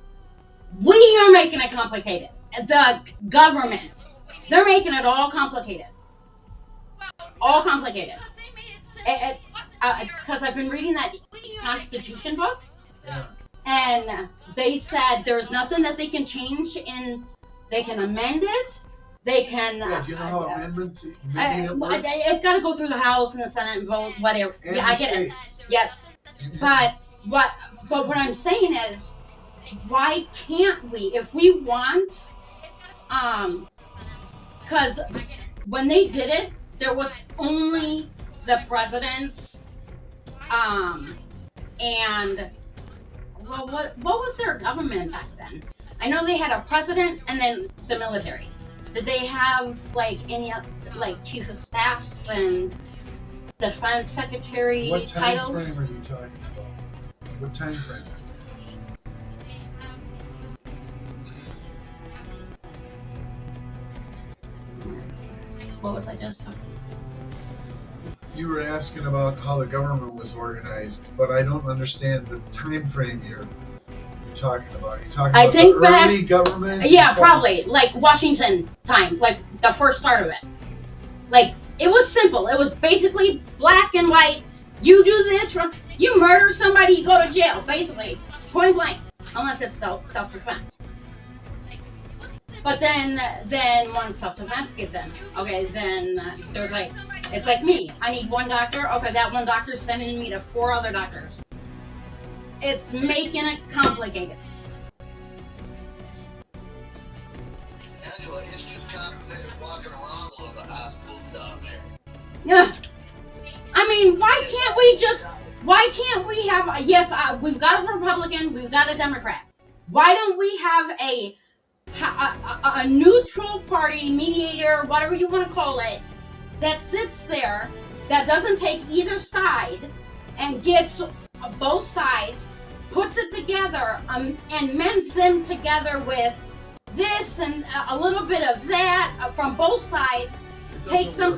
We are making it complicated. The government, they're making it all complicated. All complicated. Because I've been reading that Constitution book, yeah. and they said there's nothing that they can change in. They can amend it. They can. Yeah, do you know how amending it well, works? it's got to go through the House and the Senate and vote, whatever. And Yeah, the I get it. states. Yes, but what I'm saying is, why can't we, if we want, because when they did it, there was only the presidents, and well, what was their government back then? I know they had a president and then the military. Did they have like any like chief of staffs and defense secretary What time titles? frame are you talking about? What time frame? What was I just talking about? You were asking about how the government was organized, but I don't understand the time frame you're talking about. You're talking I about think the early government? Yeah, probably. Like Washington time, like the first start of it. Like, it was simple. It was basically black and white. You do this, you murder somebody, you go to jail, basically. Point blank. Unless it's self-defense. But then once self-defense gets in, okay, then there's like, it's like me. I need one doctor. Okay, that one doctor's sending me to 4 other doctors. It's making it complicated. Angela, it's just complicated walking around one of the hospitals down there. Yeah. I mean, why can't we have, yes, we've got a Republican, we've got a Democrat. Why don't we have a neutral party, mediator, whatever you want to call it, that sits there, that doesn't take either side, and gets both sides, puts it together, and mends them together with this and a little bit of that from both sides, takes some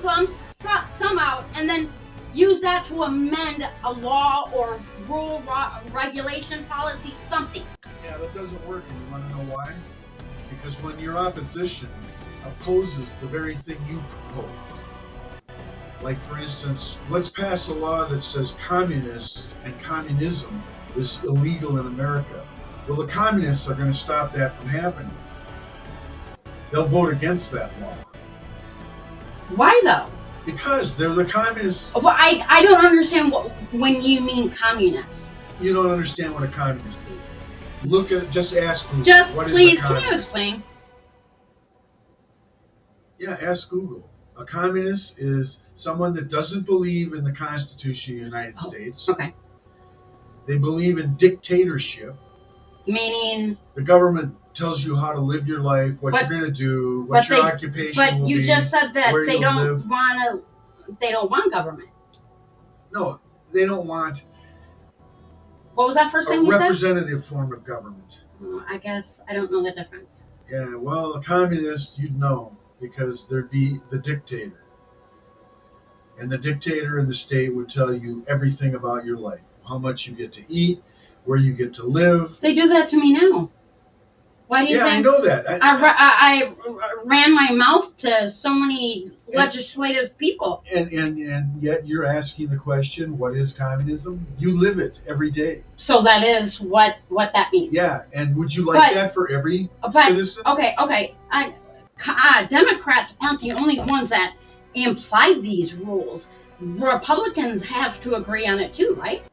out, and then use that to amend a law or rule, regulation, policy, something. Yeah, that doesn't work, and you want to know why? Because when your opposition opposes the very thing you propose, like for instance, let's pass a law that says communists and communism is illegal in America. Well, the communists are going to stop that from happening. They'll vote against that law. Why though? Because they're the communists. Well, I don't understand when you mean communists. You don't understand what a communist is. Look at, just ask Google. Just what please, is a can you communist? explain? Yeah, ask Google. A communist is someone that doesn't believe in the Constitution of the United States. Okay. They believe in dictatorship. Meaning. The government tells you how to live your life, what you're going to do, what your occupation will be. But you just said that where they you'll don't live. they don't want government. No, they don't want What was that first a thing you said? representative form of government. I guess I don't know the difference. Yeah, well, a communist, you'd know, because there'd be the dictator. And the dictator in the state would tell you everything about your life. How much you get to eat, where you get to live. They do that to me now. Why do you think? I know that. I ran my mouth to so many legislative people. And yet you're asking the question, what is communism? You live it every day. So that is what that means. Yeah, and would you like that for every citizen? Okay. Democrats aren't the only ones that implied these rules. Republicans have to agree on it too, right?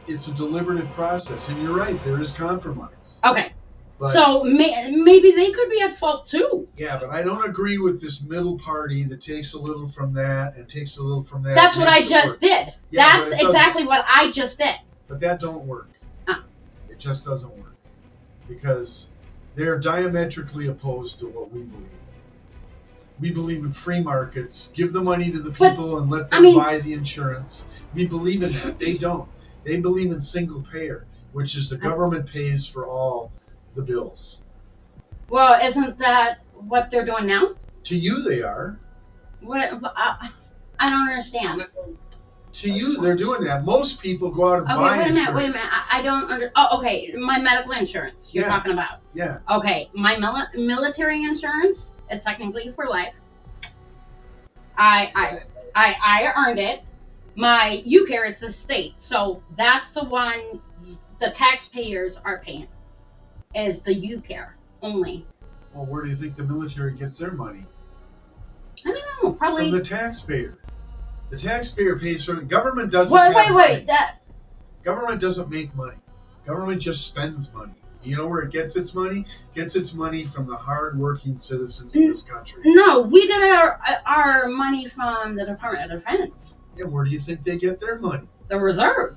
It's a deliberative process, and you're right, there is compromise. Okay. But, so maybe they could be at fault too. Yeah, but I don't agree with this middle party that takes a little from that and takes a little from that. That's what I just did. Yeah, That's exactly what I just did. But that don't work. just doesn't work because they're diametrically opposed to what we believe. We believe in free markets. Give the money to the people and let them buy the insurance. We believe in that. They don't. They believe in single payer, which is the government pays for all the bills. Well, isn't that what they're doing now? To you, they are. What? I don't understand. To you, they're doing that. Most people go out and buy insurance. Wait a minute. I don't under. Oh, okay. My medical insurance you're talking about. Yeah. Okay. My military insurance is technically for life. I earned it. My UCare is the state, so that's the one the taxpayers are paying. Is the UCare only? Well, where do you think the military gets their money? I don't know. Probably from the taxpayer. The taxpayer pays for it. Government doesn't have money. Wait. Government doesn't make money. Government just spends money. You know where it gets its money? Gets its money from the hard-working citizens of this country. No, we get our money from the Department of Defense. Yeah, where do you think they get their money? The Reserve.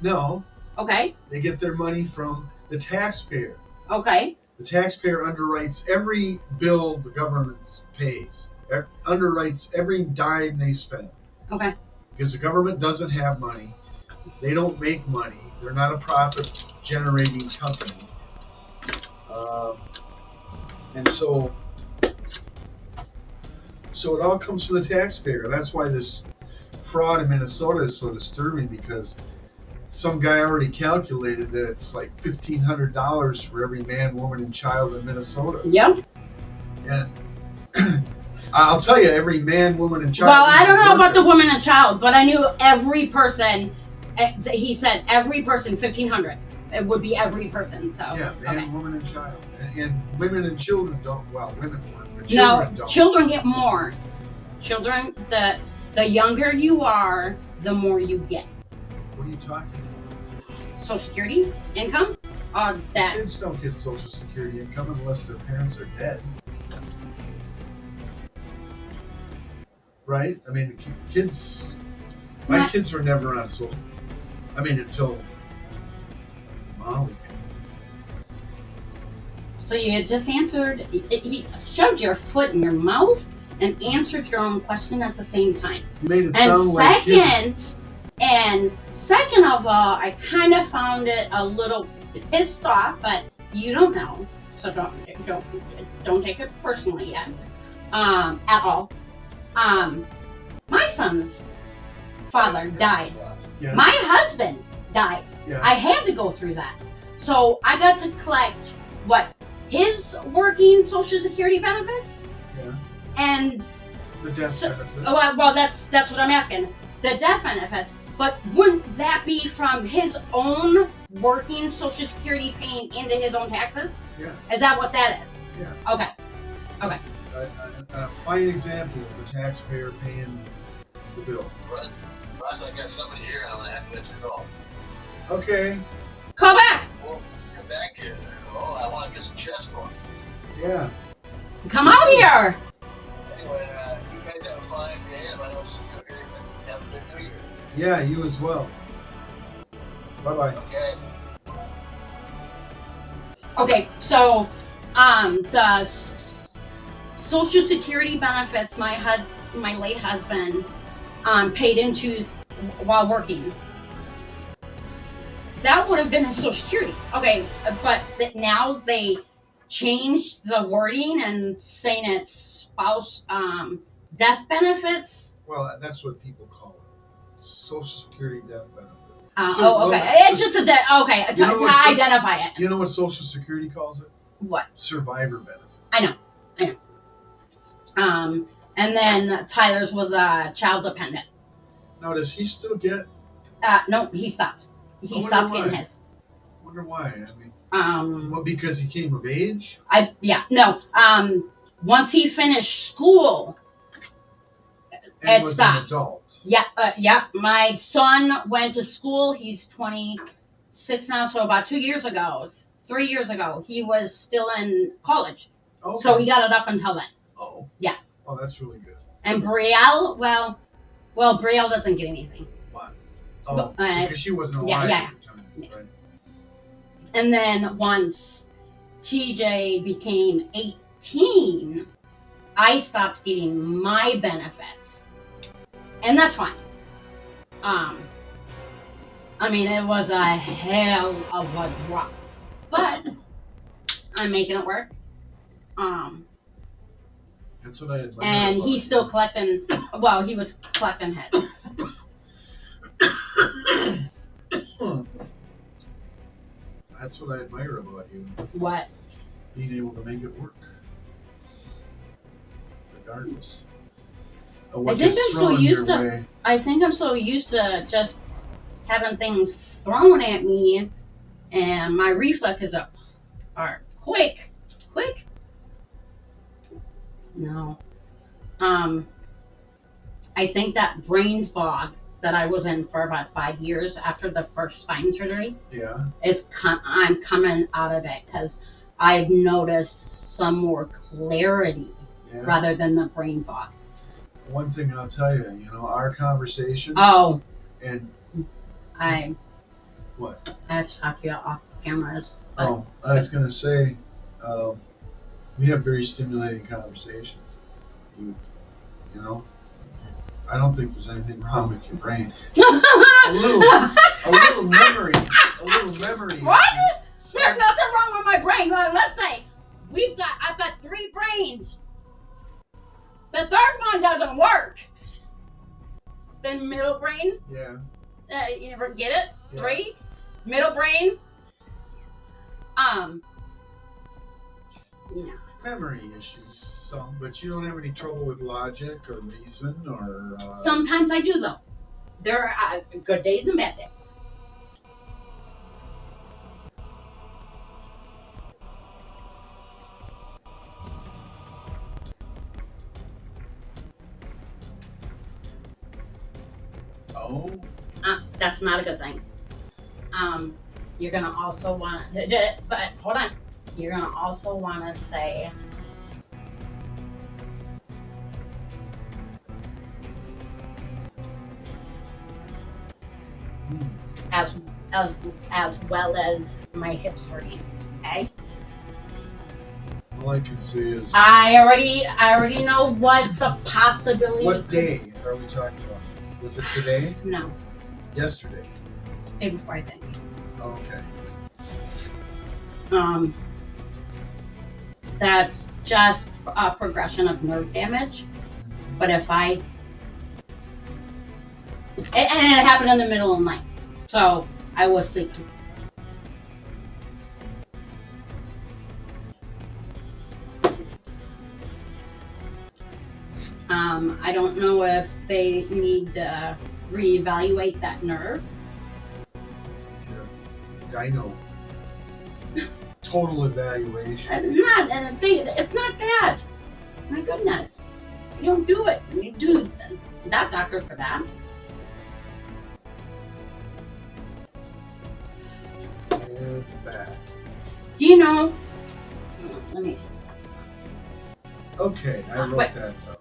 No. Okay. They get their money from the taxpayer. Okay. The taxpayer underwrites every bill the government pays. Underwrites every dime they spend. Okay. Because the government doesn't have money. They don't make money. They're not a profit-generating company. And so it all comes from the taxpayer. That's why this fraud in Minnesota is so disturbing, because some guy already calculated that it's like $1,500 for every man, woman, and child in Minnesota. Yep. And I'll tell you, every man, woman, and child. Well, I don't know about the woman and child, but I knew every person. He said every person, 1,500. It would be every person. So yeah, man, woman, and child, and women and children don't. Well, women work, but children don't. Children get more. Children, the younger you are, the more you get. What are you talking about? Social Security income? That Kids don't get Social Security income unless their parents are dead. Right? I mean, the kids. My kids were never on social. I mean, until Molly came. So you had just answered. You shoved your foot in your mouth and answered your own question at the same time. You made it sound like kids. And second of all, I kind of found it a little pissed off, but you don't know, so don't take it personally yet, at all. My son's father died. Yeah. My husband died. Yeah. I had to go through that, so I got to collect his working Social Security benefits. Yeah. And the death benefit. Well, that's what I'm asking. The death benefits. But wouldn't that be from his own working Social Security paying into his own taxes? Yeah. Is that what that is? Yeah. Okay. A fine example of the taxpayer paying the bill. Russ, I got somebody here. I'm gonna have to let you go. Okay. Call back. Well, come back here. Oh, I want to get some chess going. Yeah. Come out here. Anyway, you guys have a fine day. If I don't see you here, have a good New Year. Yeah, you as well. Bye-bye. Okay. Okay, so the Social Security benefits my late husband paid into while working. That would have been his Social Security. Okay, but now they changed the wording and saying it's spouse death benefits. Well, that's what people call it. Social Security death benefit. Okay. It's just a death. Okay, to identify it. You know what Social Security calls it? What? Survivor benefit. I know. And then Tyler's was child dependent. Now, does he still get? No, he stopped. He stopped getting his. Wonder why? I mean, well, because he came of age. Once he finished school, and it was stops. An adult. Yeah. My son went to school. He's 26 now, so about 3 years ago, he was still in college. Okay. So he got it up until then. Oh. Yeah. Oh, that's really good. And Brielle, well, Brielle doesn't get anything. What? Oh, because she wasn't alive at the time, right? And then once TJ became 18, I stopped getting my benefits. And that's fine. I mean, it was a hell of a drop. But I'm making it work. That's what I admire. And about he's you. still collecting, well, he was collecting heads. That's what I admire about you. What? Being able to make it work. Regardless. Of what I think gets I'm so thrown used your to- way. I think I'm so used to just having things thrown at me, and my reflexes are quick. No. I think that brain fog that I was in for about 5 years after the first spine surgery Yeah. I'm coming out of it because I've noticed some more clarity Yeah. rather than the brain fog. One thing I'll tell you, our conversations. Oh, And I what? had to talk to you off cameras. But Oh, I was gonna say, we have very stimulating conversations. You know, I don't think there's anything wrong with your brain. a little memory. What? So, There's nothing wrong with my brain. Well, let's say I've got 3 brains. The third one doesn't work. The middle brain, yeah. you ever get it? Yeah. 3, middle brain. No. Memory issues, some, but you don't have any trouble with logic or reason or. Sometimes I do though. There are good days and bad days. Oh. That's not a good thing. You're gonna also want to, but hold on. You're gonna also want to say, as well as my hips hurting. Okay. All I can say is. I already know what the possibility. What day are we talking about? Was it today? No, Yesterday. day before I think. Oh, okay. That's just a progression of nerve damage. But if and it happened in the middle of the night, so I was sleeping. I don't know if they need to reevaluate that nerve. Dino. Total evaluation. It's not that. My goodness, you don't do it. You do that doctor for that. And back. Do you know? Let me see. Okay, I wrote wait. that down.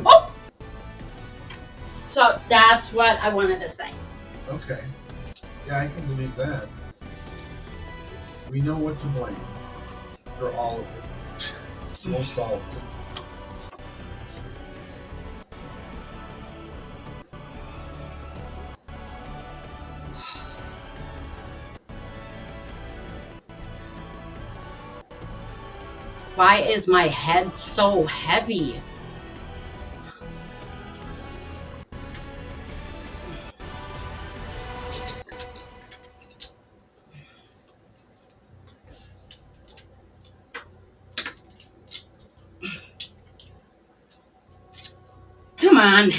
Oh! So that's what I wanted to say. Okay. Yeah, I can believe that. We know what to blame for all of it. Most all of it. Why is my head so heavy? Come on.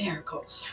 There it goes.